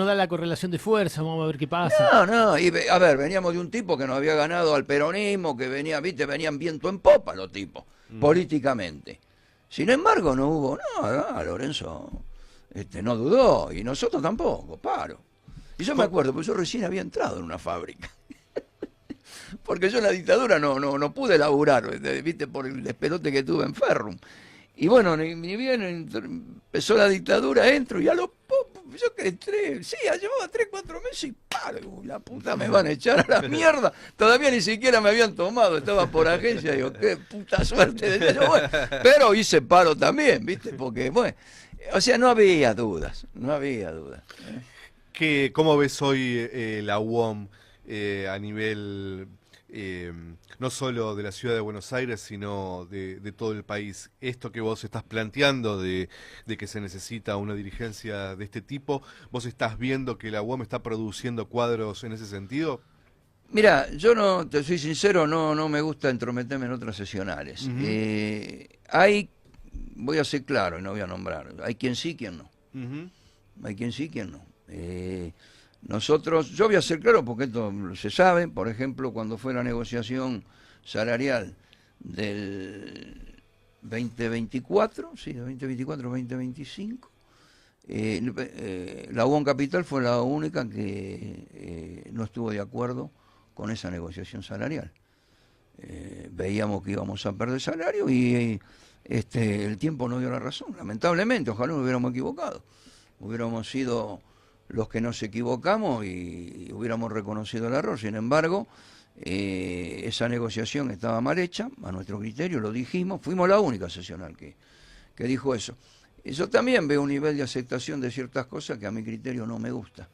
Speaker 2: da la correlación de fuerza, vamos a ver qué pasa.
Speaker 4: Y a ver, veníamos de un tipo que nos había ganado al peronismo, que venían viento en popa los tipos, políticamente. Sin embargo, no hubo nada, Lorenzo no dudó, y nosotros tampoco, paro. Y yo me acuerdo, porque yo recién había entrado en una fábrica. Porque yo en la dictadura no pude laburar, viste, por el despelote que tuve en Ferrum. Y bueno, ni bien empezó la dictadura, entro y a lo poco, yo que entré, sí, llevaba 3, 4 meses y paro, la puta me van a echar a la mierda. Todavía ni siquiera me habían tomado, estaba por agencia, digo, qué puta suerte. Bueno, pero hice paro también, viste, porque, bueno, o sea, no había dudas.
Speaker 1: ¿Cómo ves hoy la UOM a nivel no solo de la ciudad de Buenos Aires, sino de todo el país? Esto que vos estás planteando de que se necesita una dirigencia de este tipo, ¿vos estás viendo que la UOM está produciendo cuadros en ese sentido?
Speaker 4: Mira, yo no, te soy sincero, no me gusta entrometerme en otras sesionales. Voy a ser claro y no voy a nombrar, hay quien sí, quien no. Hay quien sí, quien no. Nosotros, yo voy a ser claro porque esto se sabe, por ejemplo, cuando fue la negociación salarial del 2024, sí, de 2024 a 2025. La UON Capital fue la única que no estuvo de acuerdo con esa negociación salarial. Veíamos que íbamos a perder salario y el tiempo nos dio la razón, lamentablemente. Ojalá nos hubiéramos equivocado, hubiéramos sido los que nos equivocamos y hubiéramos reconocido el error. Sin embargo, esa negociación estaba mal hecha, a nuestro criterio, lo dijimos, fuimos la única sesional que dijo eso. Yo también veo un nivel de aceptación de ciertas cosas que a mi criterio no me gusta,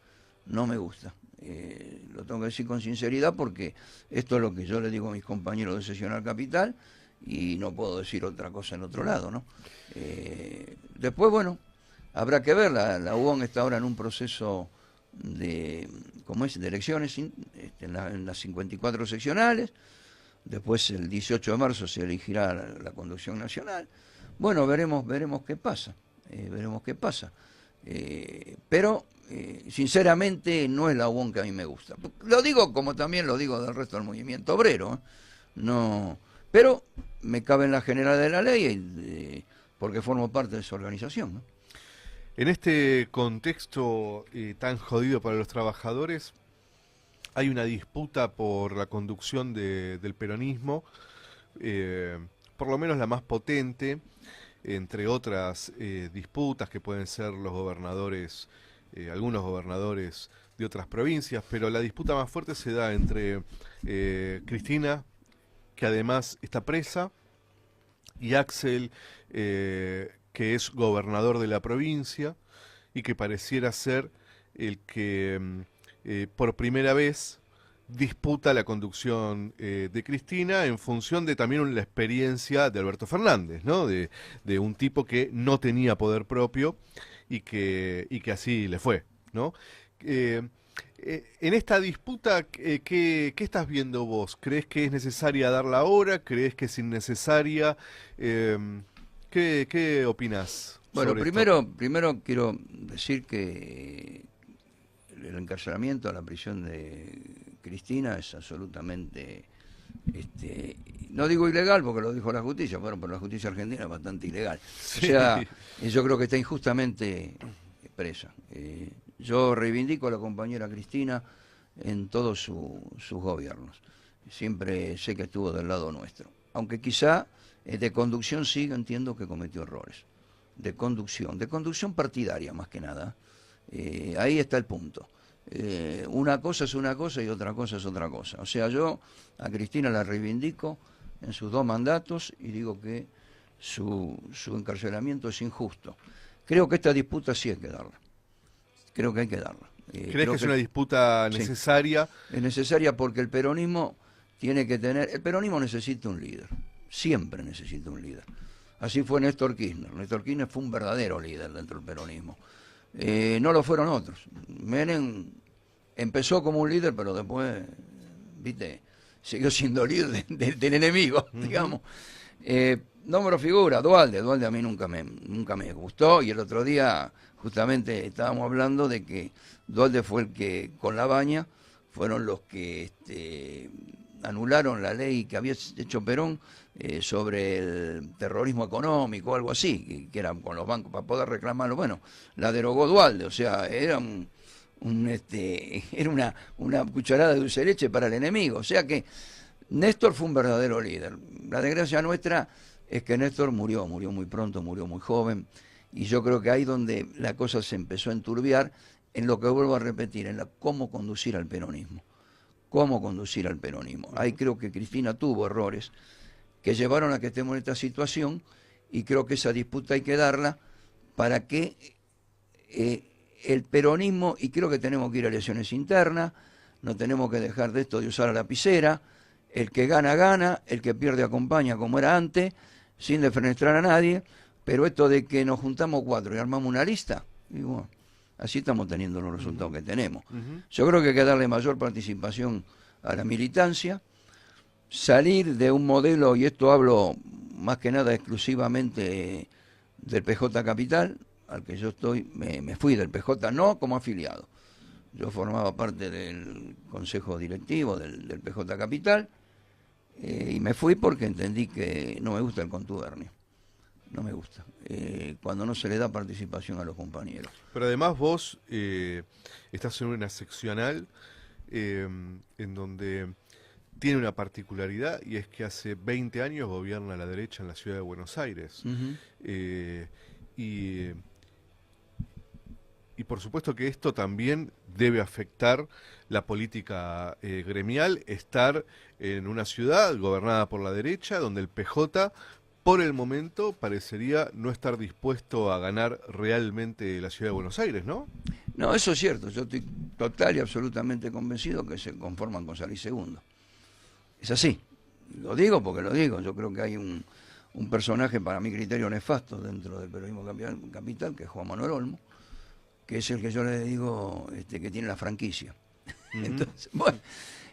Speaker 4: no me gusta. Lo tengo que decir con sinceridad porque esto es lo que yo le digo a mis compañeros de Sesional Capital y no puedo decir otra cosa en otro lado, ¿no? Después, bueno, habrá que ver, la UON está ahora en un proceso de elecciones en las 54 seccionales, después el 18 de marzo se elegirá la conducción nacional. Bueno, veremos qué pasa, pero sinceramente no es la UON que a mí me gusta. Lo digo como también lo digo del resto del movimiento obrero, no, pero me cabe en la general de la ley porque formo parte de su organización, ¿no?
Speaker 1: En este contexto tan jodido para los trabajadores, hay una disputa por la conducción del peronismo, por lo menos la más potente, entre otras disputas que pueden ser los gobernadores, algunos gobernadores de otras provincias, pero la disputa más fuerte se da entre Cristina, que además está presa, y Axel, que es gobernador de la provincia y que pareciera ser el que por primera vez disputa la conducción de Cristina en función de también la experiencia de Alberto Fernández, ¿no? De un tipo que no tenía poder propio y que así le fue, ¿no? En esta disputa, ¿qué estás viendo vos? ¿Crees que es necesaria darla ahora? ¿Crees que es innecesaria? ¿Qué opinás?
Speaker 4: Bueno,
Speaker 1: sobre
Speaker 4: primero quiero decir que el encarcelamiento a la prisión de Cristina es absolutamente, no digo ilegal porque lo dijo la justicia, bueno, pero la justicia argentina es bastante ilegal.
Speaker 1: Sí.
Speaker 4: O sea, yo creo que está injustamente presa. Yo reivindico a la compañera Cristina en todos sus gobiernos. Siempre sé que estuvo del lado nuestro. Aunque quizá de conducción sí entiendo que cometió errores. De conducción partidaria más que nada. Ahí está el punto. Una cosa es una cosa y otra cosa es otra cosa. O sea, yo a Cristina la reivindico en sus 2 mandatos y digo que su encarcelamiento es injusto. Creo que esta disputa sí hay que darla. Creo que hay que darla.
Speaker 1: ¿Crees que es una disputa necesaria?
Speaker 4: Sí, es necesaria porque el peronismo tiene que tener... El peronismo necesita un líder. Siempre necesita un líder. Así fue Néstor Kirchner. Néstor Kirchner fue un verdadero líder dentro del peronismo. No lo fueron otros. Menem empezó como un líder, pero después, viste, siguió siendo líder del enemigo, digamos. Nombro figura, Duhalde a mí nunca me gustó, y el otro día justamente estábamos hablando de que Duhalde fue el que, con la baña, fueron los que anularon la ley que había hecho Perón sobre el terrorismo económico o algo así, que era con los bancos para poder reclamarlo. Bueno, la derogó Duhalde, o sea, era era una cucharada de dulce de leche para el enemigo. O sea que Néstor fue un verdadero líder. La desgracia nuestra es que Néstor murió muy pronto, murió muy joven, y yo creo que ahí donde la cosa se empezó a enturbiar, en lo que vuelvo a repetir, en cómo conducir al peronismo. Ahí creo que Cristina tuvo errores que llevaron a que estemos en esta situación, y creo que esa disputa hay que darla para que el peronismo, y creo que tenemos que ir a elecciones internas, no tenemos que dejar de esto de usar la lapicera, el que gana, gana, el que pierde acompaña como era antes, sin defenestrar a nadie, pero esto de que nos juntamos 4 y armamos una lista, y bueno, así estamos teniendo los resultados que tenemos. Yo creo que hay que darle mayor participación a la militancia, salir de un modelo, y esto hablo más que nada exclusivamente del PJ Capital, al que yo estoy, me fui del PJ, no como afiliado. Yo formaba parte del consejo directivo del PJ Capital, y me fui porque entendí que no me gusta el contubernio. no me gusta. Cuando no se le da participación a los compañeros.
Speaker 1: Pero además vos estás en una seccional en donde tiene una particularidad, y es que hace 20 años gobierna la derecha en la ciudad de Buenos Aires. Y por supuesto que esto también debe afectar la política gremial, estar en una ciudad gobernada por la derecha, donde el PJ, por el momento, parecería no estar dispuesto a ganar realmente la ciudad de Buenos Aires, ¿no?
Speaker 4: No, eso es cierto. Yo estoy total y absolutamente convencido que se conforman con salir segundo. Es así. Lo digo porque lo digo. Yo creo que hay un personaje, para mi criterio, nefasto dentro del peronismo capital, que es Juan Manuel Olmo, que es el que yo le digo que tiene la franquicia. Entonces, bueno,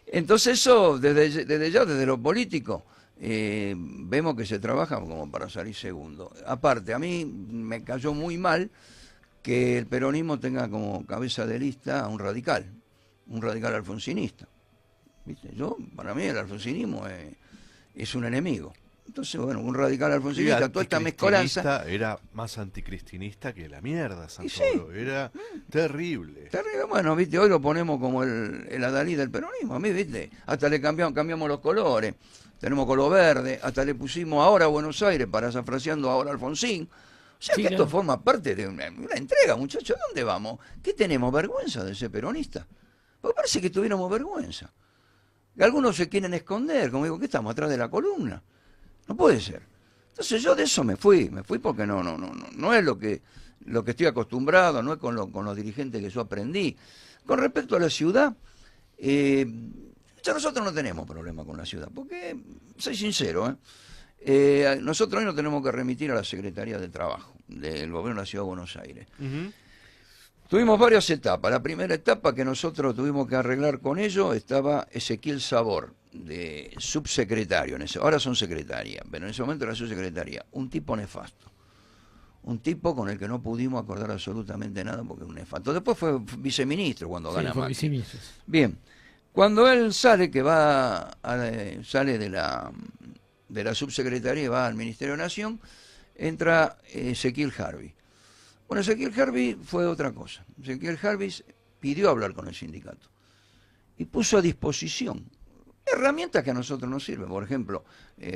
Speaker 4: entonces eso, desde ya, desde lo político, vemos que se trabaja como para salir segundo. Aparte, a mí me cayó muy mal que el peronismo tenga como cabeza de lista a un radical alfonsinista. ¿Viste? Para mí el alfonsinismo es un enemigo. Entonces, bueno, un radical alfonsinista, toda esta mezcolanza.
Speaker 1: Era más anticristinista que la mierda, Santoro. Sí. Era terrible.
Speaker 4: Terrible, bueno, viste, hoy lo ponemos como el adalid del peronismo. A mí, viste, hasta le cambiamos los colores. Tenemos color verde, hasta le pusimos ahora a Buenos Aires, parafraseando ahora a Alfonsín. O sea, sí, que esto forma parte de una entrega, muchachos. ¿Dónde vamos? ¿Qué tenemos? ¿Vergüenza de ser peronista? Porque parece que tuviéramos vergüenza. Y algunos se quieren esconder, como digo, ¿qué estamos atrás de la columna? No puede ser. Entonces yo de eso me fui porque no es lo que estoy acostumbrado, no es con los dirigentes que yo aprendí. Con respecto a la ciudad, nosotros no tenemos problema con la ciudad, porque, soy sincero, nosotros hoy nos tenemos que remitir a la Secretaría de Trabajo del Gobierno de la Ciudad de Buenos Aires. Tuvimos varias etapas. La primera etapa que nosotros tuvimos que arreglar con ellos estaba Ezequiel Sabor, de subsecretario. Ahora son secretaria, pero en ese momento era subsecretaria. Un tipo nefasto. Un tipo con el que no pudimos acordar absolutamente nada porque es un nefasto. Después fue viceministro cuando gana Macri. Bien. Cuando él sale, sale de la subsecretaría y va al Ministerio de Nación, entra Ezequiel Harvey. Bueno, Ezequiel Harvey fue otra cosa. Ezequiel Harvey pidió hablar con el sindicato y puso a disposición herramientas que a nosotros nos sirven. Por ejemplo,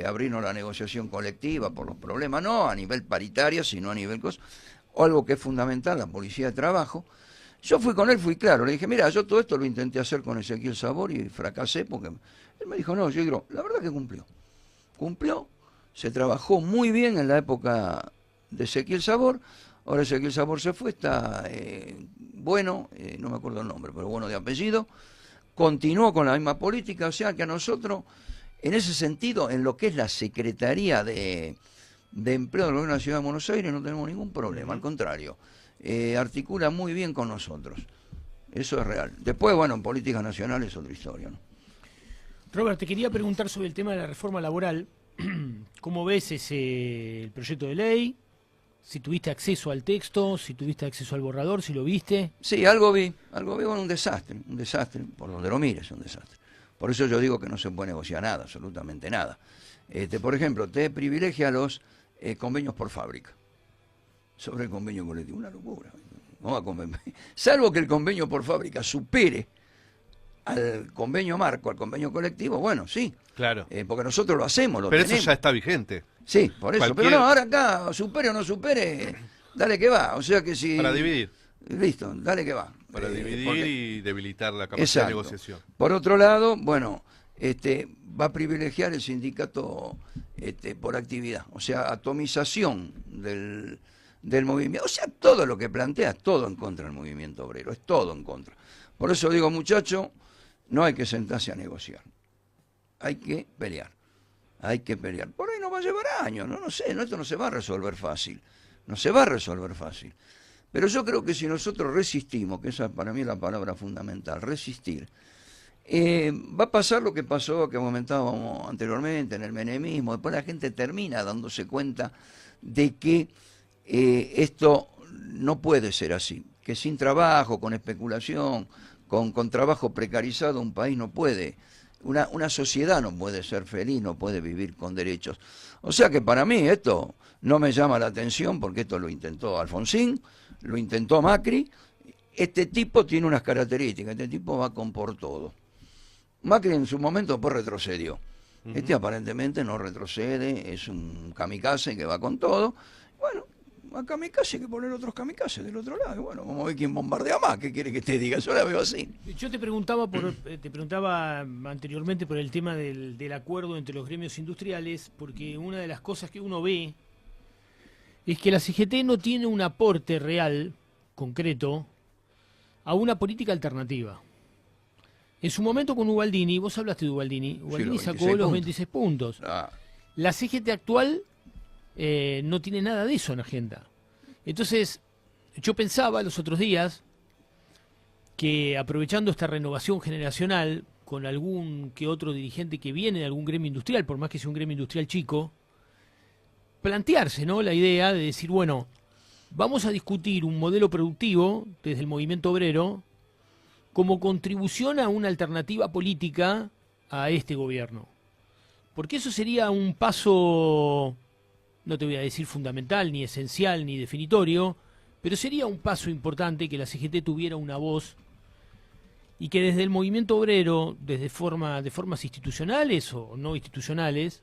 Speaker 4: abrirnos la negociación colectiva por los problemas, no a nivel paritario, sino a nivel o algo que es fundamental, la policía de trabajo. Yo fui con él, fui claro, le dije, mira, yo todo esto lo intenté hacer con Ezequiel Sabor y fracasé porque él me dijo, no, yo digo, la verdad que cumplió, se trabajó muy bien en la época de Ezequiel Sabor. Ahora Ezequiel Sabor se fue, está bueno, no me acuerdo el nombre, pero bueno de apellido, continuó con la misma política, o sea que a nosotros, en ese sentido, en lo que es la Secretaría de Empleo del Gobierno de la Ciudad de Buenos Aires, no tenemos ningún problema, al contrario, articula muy bien con nosotros, eso es real. Después, bueno, en políticas nacionales es otra historia, ¿no?
Speaker 2: Robert, te quería preguntar sobre el tema de la reforma laboral, ¿cómo ves el proyecto de ley? Si tuviste acceso al texto, si tuviste acceso al borrador, si lo viste.
Speaker 4: Sí, algo vi, bueno, un desastre, por donde lo mires, un desastre. Por eso yo digo que no se puede negociar nada, absolutamente nada. Por ejemplo, te privilegia los convenios por fábrica, sobre el convenio colectivo, una locura. Salvo que el convenio por fábrica supere al convenio marco, al convenio colectivo, bueno, sí.
Speaker 1: Claro.
Speaker 4: Porque nosotros lo hacemos, lo
Speaker 1: Pero
Speaker 4: tenemos.
Speaker 1: eso ya está vigente.
Speaker 4: Sí, por eso. Pero no, ahora acá, supere o no supere, dale que va. O sea que si...
Speaker 1: Para dividir.
Speaker 4: Listo, dale que va.
Speaker 1: Para dividir y debilitar la capacidad de negociación.
Speaker 4: Por otro lado, bueno, va a privilegiar el sindicato por actividad. O sea, atomización del movimiento. O sea, todo lo que plantea es todo en contra del movimiento obrero. Es todo en contra. Por eso digo, muchachos, no hay que sentarse a negociar. Hay que pelear. Hay que pelear. Por ahí nos va a llevar años, no sé, esto no se va a resolver fácil. No se va a resolver fácil. Pero yo creo que si nosotros resistimos, que esa para mí es la palabra fundamental, resistir, va a pasar lo que pasó, que comentábamos anteriormente, en el menemismo. Después la gente termina dándose cuenta de que esto no puede ser así. Que sin trabajo, con especulación, con trabajo precarizado, un país no puede una sociedad no puede ser feliz, no puede vivir con derechos. O sea que para mí esto no me llama la atención, porque esto lo intentó Alfonsín, lo intentó Macri. Este tipo tiene unas características, este tipo va con por todo. Macri en su momento después retrocedió. Este aparentemente no retrocede, es un kamikaze que va con todo. Bueno, a kamikaze hay que poner otros kamikazes del otro lado. Y bueno, vamos a ver quién bombardea más. ¿Qué quiere que te diga? Yo la veo así.
Speaker 2: Yo te preguntaba anteriormente por el tema del acuerdo entre los gremios industriales, porque una de las cosas que uno ve es que la CGT no tiene un aporte real, concreto, a una política alternativa. En su momento con Ubaldini, vos hablaste de Ubaldini, Ubaldini
Speaker 4: Sí,
Speaker 2: sacó los 26 puntos.
Speaker 4: Ah,
Speaker 2: La CGT actual no tiene nada de eso en agenda. Entonces, yo pensaba los otros días que aprovechando esta renovación generacional con algún que otro dirigente que viene de algún gremio industrial, por más que sea un gremio industrial chico, plantearse, ¿no?, la idea de decir, bueno, vamos a discutir un modelo productivo desde el movimiento obrero como contribución a una alternativa política a este gobierno. Porque eso sería un paso, no te voy a decir fundamental, ni esencial, ni definitorio, pero sería un paso importante que la CGT tuviera una voz y que desde el movimiento obrero, de formas institucionales o no institucionales,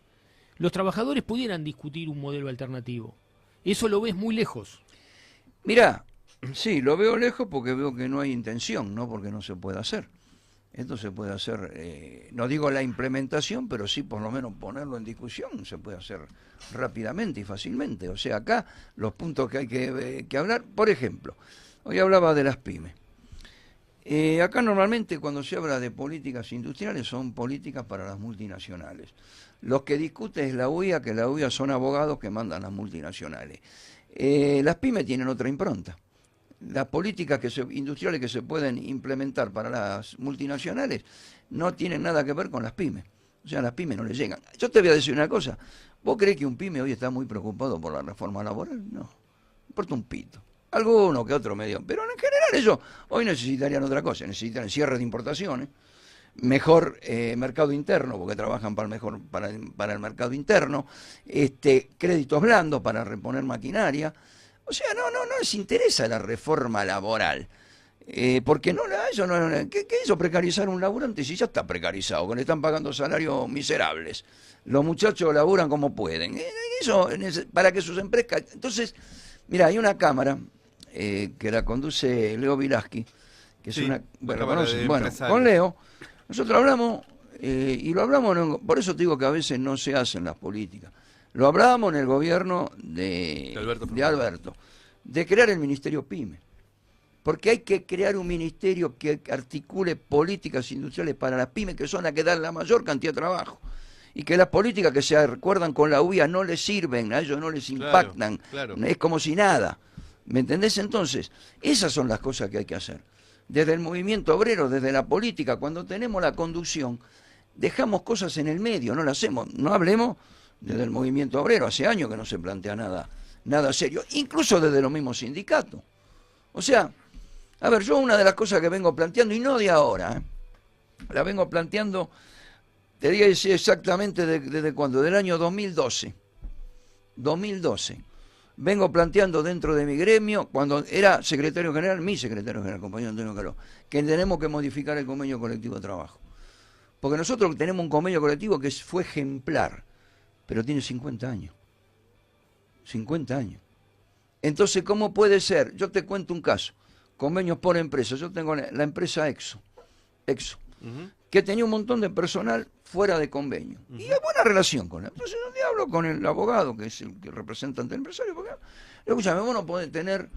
Speaker 2: los trabajadores pudieran discutir un modelo alternativo. Eso lo ves muy lejos.
Speaker 4: mirá, sí, lo veo lejos porque veo que no hay intención, no porque no se puede hacer. Esto se puede hacer, no digo la implementación, pero sí por lo menos ponerlo en discusión, se puede hacer rápidamente y fácilmente. O sea, acá los puntos que hay que hablar, por ejemplo, hoy hablaba de las pymes. Acá normalmente cuando se habla de políticas industriales son políticas para las multinacionales. Los que discuten es la UIA, que la UIA son abogados que mandan las multinacionales. Las pymes tienen otra impronta. Las políticas industriales que se pueden implementar para las multinacionales no tienen nada que ver con las pymes. O sea, a las pymes no les llegan. Yo te voy a decir una cosa. ¿Vos creés que un pyme hoy está muy preocupado por la reforma laboral? No. Importa un pito. Alguno que otro medio. Pero en general ellos hoy necesitarían otra cosa. Necesitan cierre de importaciones, mejor mercado interno, porque trabajan para el mercado interno, créditos blandos para reponer maquinaria. O sea, no les interesa la reforma laboral. Porque ¿qué hizo precarizar un laburante si ya está precarizado, que le están pagando salarios miserables? Los muchachos laburan como pueden. Eso para que sus empresas... Entonces, mira, hay una cámara que la conduce Leo Vilaski, que es
Speaker 1: Sí,
Speaker 4: bueno,
Speaker 1: cámara
Speaker 4: bueno, con Leo, nosotros hablamos, y lo hablamos, por eso te digo que a veces no se hacen las políticas. Lo hablábamos en el gobierno de Alberto, de crear el Ministerio PYME. Porque hay que crear un ministerio que articule políticas industriales para las pymes, que son las que dan la mayor cantidad de trabajo. Y que las políticas que se acuerdan con la UIA no les sirven, a ellos no les impactan.
Speaker 1: Claro.
Speaker 4: Es como si nada. ¿Me entendés? Entonces, esas son las cosas que hay que hacer. Desde el movimiento obrero, desde la política, cuando tenemos la conducción, dejamos cosas en el medio, no las hacemos. No hablemos desde el movimiento obrero, hace años que no se plantea nada serio, incluso desde los mismos sindicatos. O sea, a ver, yo una de las cosas que vengo planteando, y no de ahora, la vengo planteando, te digo exactamente desde cuándo, del año 2012. 2012. Vengo planteando dentro de mi gremio, cuando era secretario general, mi secretario general, compañero Antonio Caló, que tenemos que modificar el convenio colectivo de trabajo. Porque nosotros tenemos un convenio colectivo que fue ejemplar, pero tiene 50 años. 50 años. Entonces, ¿cómo puede ser? Yo te cuento un caso. Convenios por empresa. Yo tengo la empresa Exxo, que tenía un montón de personal fuera de convenio. Y hay buena relación con él. Entonces, yo hablo con el abogado, que es el que representa ante el empresario, porque, escúchame, vos no podés tener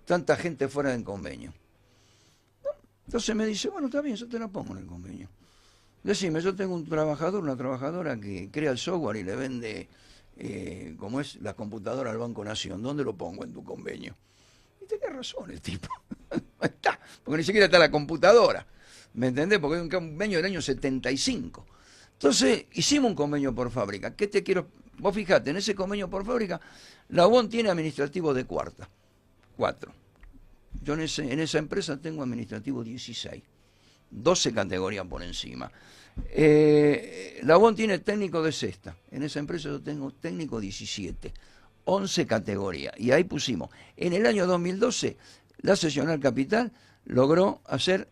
Speaker 4: tanta gente fuera del convenio. Entonces me dice, bueno, está bien, yo te la pongo en el convenio. Decime, yo tengo un trabajador, una trabajadora que crea el software y le vende, como es la computadora al Banco Nación. ¿Dónde lo pongo en tu convenio? Y tenía razón el tipo. Está, porque ni siquiera está la computadora. ¿Me entendés? Porque es un convenio del año 75. Entonces, hicimos un convenio por fábrica. ¿Qué te quiero? Vos fijate, en ese convenio por fábrica, la UON tiene administrativo de cuarta. 4. Yo en esa empresa tengo administrativo 16. 12 categorías por encima. La UON tiene técnico de sexta. En esa empresa yo tengo técnico 17, 11 categorías. Y ahí pusimos. En el año 2012, la Seccional Capital logró hacer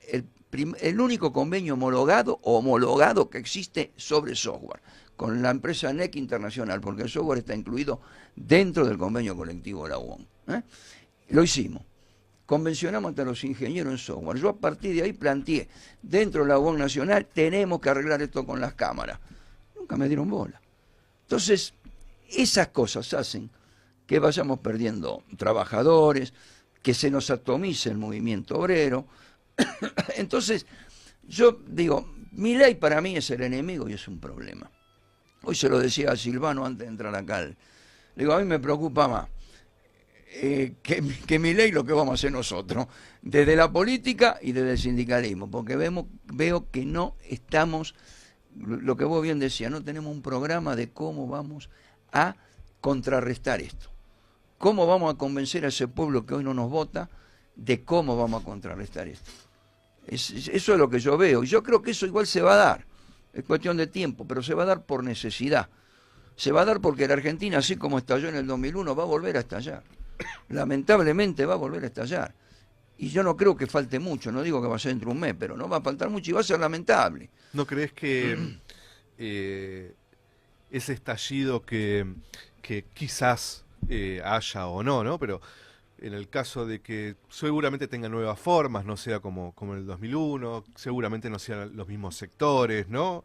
Speaker 4: el único convenio homologado que existe sobre software, con la empresa NEC Internacional, porque el software está incluido dentro del convenio colectivo de la UON. Lo hicimos. Convencionamos ante los ingenieros en software. Yo a partir de ahí planteé, dentro de la UON Nacional, tenemos que arreglar esto con las cámaras. Nunca me dieron bola. Entonces, esas cosas hacen que vayamos perdiendo trabajadores, que se nos atomice el movimiento obrero. Entonces, yo digo, Milei para mí es el enemigo y es un problema. Hoy se lo decía a Silvano antes de entrar acá. Le digo, a mí me preocupa más que Milei lo que vamos a hacer nosotros, desde la política y desde el sindicalismo, porque veo que no estamos, lo que vos bien decías, no tenemos un programa de cómo vamos a contrarrestar esto. ¿Cómo vamos a convencer a ese pueblo que hoy no nos vota de cómo vamos a contrarrestar esto? Eso es lo que yo veo. Y yo creo que eso igual se va a dar. Es cuestión de tiempo, pero se va a dar por necesidad. Se va a dar porque la Argentina, así como estalló en el 2001, va a volver a estallar. Lamentablemente va a volver a estallar. Y yo no creo que falte mucho. No digo que va a ser dentro de un mes, pero no va a faltar mucho y va a ser lamentable.
Speaker 1: ¿No crees que ese estallido que quizás haya o no, ¿no? Pero en el caso de que seguramente tenga nuevas formas, no sea como en el 2001, seguramente no sean los mismos sectores, ¿no?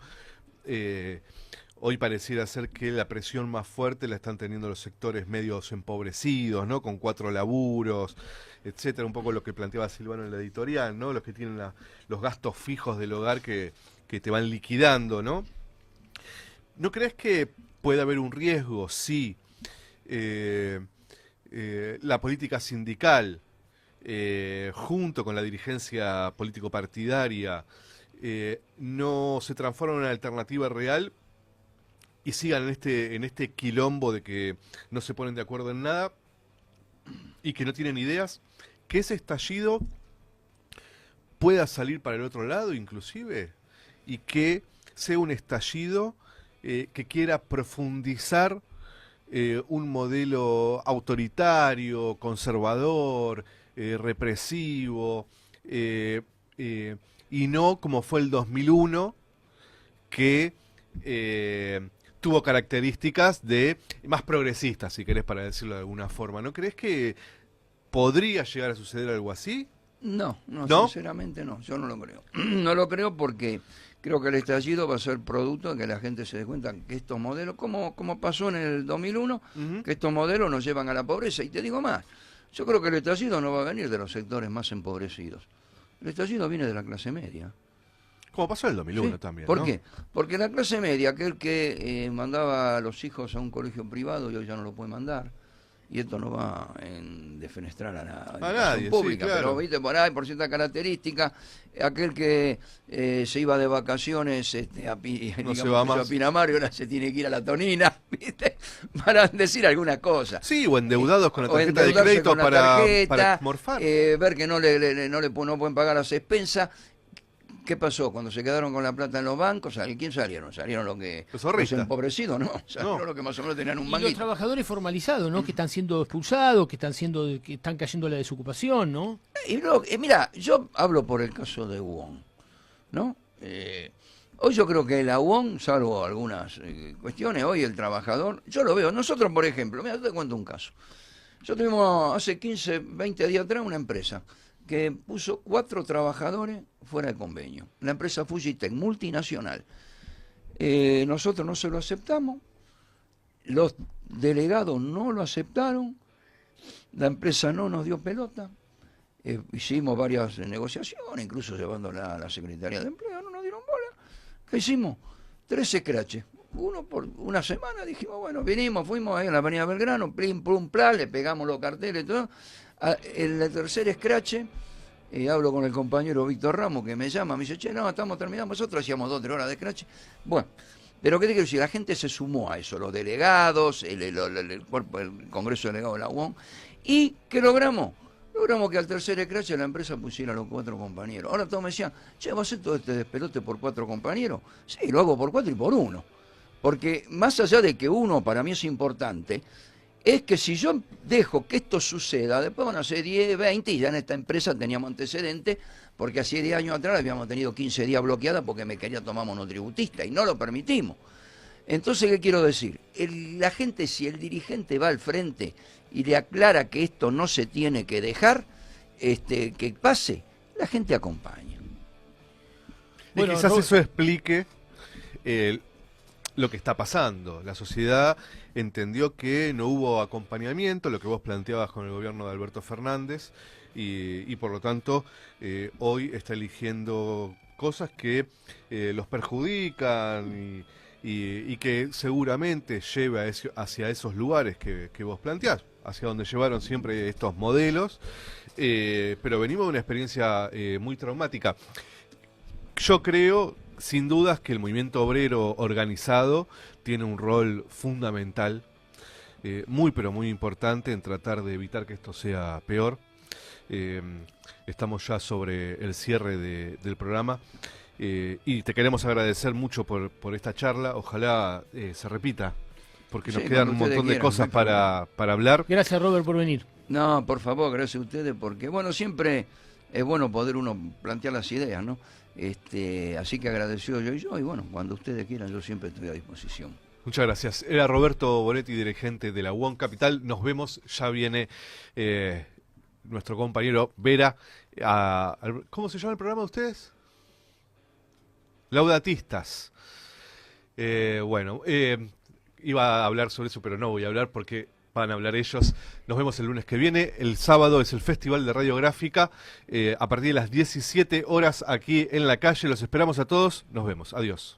Speaker 1: Hoy pareciera ser que la presión más fuerte la están teniendo los sectores medios empobrecidos, ¿no? Con 4 laburos, etcétera, un poco lo que planteaba Silvano en la editorial, ¿no? Los que tienen los gastos fijos del hogar que te van liquidando, ¿no? ¿No crees que puede haber un riesgo si la política sindical, junto con la dirigencia político-partidaria, no se transforma en una alternativa real y sigan en este quilombo de que no se ponen de acuerdo en nada y que no tienen ideas, que ese estallido pueda salir para el otro lado inclusive, y que sea un estallido que quiera profundizar un modelo autoritario, conservador, represivo, y no como fue el 2001, que tuvo características de más progresistas, si querés, para decirlo de alguna forma. ¿No crees que podría llegar a suceder algo así?
Speaker 4: No,
Speaker 1: ¿No?
Speaker 4: Sinceramente no, yo no lo creo. No lo creo porque creo que el estallido va a ser producto de que la gente se dé cuenta que estos modelos, como pasó en el 2001, que estos modelos nos llevan a la pobreza. Y te digo más, yo creo que el estallido no va a venir de los sectores más empobrecidos. El estallido viene de la clase media.
Speaker 1: Como pasó en el 2001
Speaker 4: ¿Sí?
Speaker 1: también,
Speaker 4: ¿Por
Speaker 1: ¿no?
Speaker 4: qué? Porque la clase media, aquel que mandaba a los hijos a un colegio privado y hoy ya no lo puede mandar, y esto no va en defenestrar a la educación
Speaker 1: nadie,
Speaker 4: pública,
Speaker 1: sí, claro.
Speaker 4: pero viste por ahí, por cierta característica, aquel que se iba de vacaciones
Speaker 1: No se va más.
Speaker 4: a Pinamar y ahora se tiene que ir a la Tonina, ¿viste? Para decir alguna cosa.
Speaker 1: Sí, o endeudados con la
Speaker 4: O
Speaker 1: tarjeta de
Speaker 4: endeudarse
Speaker 1: crédito
Speaker 4: con la
Speaker 1: para
Speaker 4: tarjeta,
Speaker 1: morfar.
Speaker 4: ver que no pueden pagar las expensas. ¿Qué pasó? Cuando se quedaron con la plata en los bancos, ¿quién salieron? Salieron los empobrecidos, ¿no? Salieron los que más o menos tenían un
Speaker 2: Y
Speaker 4: banquito.
Speaker 2: los trabajadores formalizados, ¿no? Que están siendo expulsados, que están cayendo a la desocupación, ¿no?
Speaker 4: Mira, yo hablo por el caso de UON, ¿no? Hoy yo creo que la UON, salvo algunas cuestiones, hoy el trabajador, yo lo veo. Nosotros, por ejemplo, mira, te cuento un caso. Nosotros tuvimos hace 15, 20 días atrás una empresa que puso 4 trabajadores fuera de convenio. La empresa Fujitec, multinacional. Nosotros no se lo aceptamos, los delegados no lo aceptaron, la empresa no nos dio pelota, hicimos varias negociaciones, incluso llevándola a la Secretaría de Empleo, no nos dieron bola. ¿Qué hicimos? 3 scratches. Uno por una semana, dijimos, bueno, fuimos ahí a la Avenida Belgrano, plim, plum, pla, le pegamos los carteles y todo. El tercer scratch, hablo con el compañero Víctor Ramos, que me llama, me dice, che, no, estamos terminando, nosotros hacíamos 2 o 3 horas de scratch. Bueno, pero ¿qué te quiero decir? La gente se sumó a eso, los delegados, el cuerpo del Congreso Delegado de la UON. ¿Y qué logramos? logramos que al tercer escrache la empresa pusiera a los 4 compañeros. Ahora todos me decían, che, ¿vas a hacer todo este despelote por 4 compañeros? Sí, lo hago por 4 y por 1. Porque más allá de que uno para mí es importante, es que si yo dejo que esto suceda, después van a ser 10, 20, y ya en esta empresa teníamos antecedentes, porque hace 10 años atrás habíamos tenido 15 días bloqueada porque me quería tomar monotributista, y no lo permitimos. Entonces, ¿qué quiero decir? La gente, si el dirigente va al frente y le aclara que esto no se tiene que dejar, que pase, la gente acompaña.
Speaker 1: Y quizás eso explique lo que está pasando. La sociedad entendió que no hubo acompañamiento, lo que vos planteabas con el gobierno de Alberto Fernández, y por lo tanto hoy está eligiendo cosas que los perjudican y que seguramente lleve hacia esos lugares que vos planteás, hacia donde llevaron siempre estos modelos, pero venimos de una experiencia muy traumática. Yo creo, sin dudas, que el movimiento obrero organizado tiene un rol fundamental, muy pero muy importante en tratar de evitar que esto sea peor. Estamos ya sobre el cierre del programa. Y te queremos agradecer mucho por esta charla. Ojalá se repita, porque nos quedan un montón de cosas para hablar.
Speaker 2: Gracias, Robert, por venir.
Speaker 4: No, por favor, gracias a ustedes, porque bueno, siempre es bueno poder uno plantear las ideas, ¿no? Así que agradecido yo, y bueno, cuando ustedes quieran, yo siempre estoy a disposición.
Speaker 1: Muchas gracias. Era Roberto Bonetti, dirigente de la UON Capital. Nos vemos, ya viene nuestro compañero Vera. ¿Cómo se llama el programa de ustedes? Laudatistas. Iba a hablar sobre eso, pero no voy a hablar porque van a hablar ellos. Nos vemos el lunes que viene. El sábado es el Festival de Radiográfica. A partir de las 17 horas aquí en la calle. Los esperamos a todos. Nos vemos. Adiós.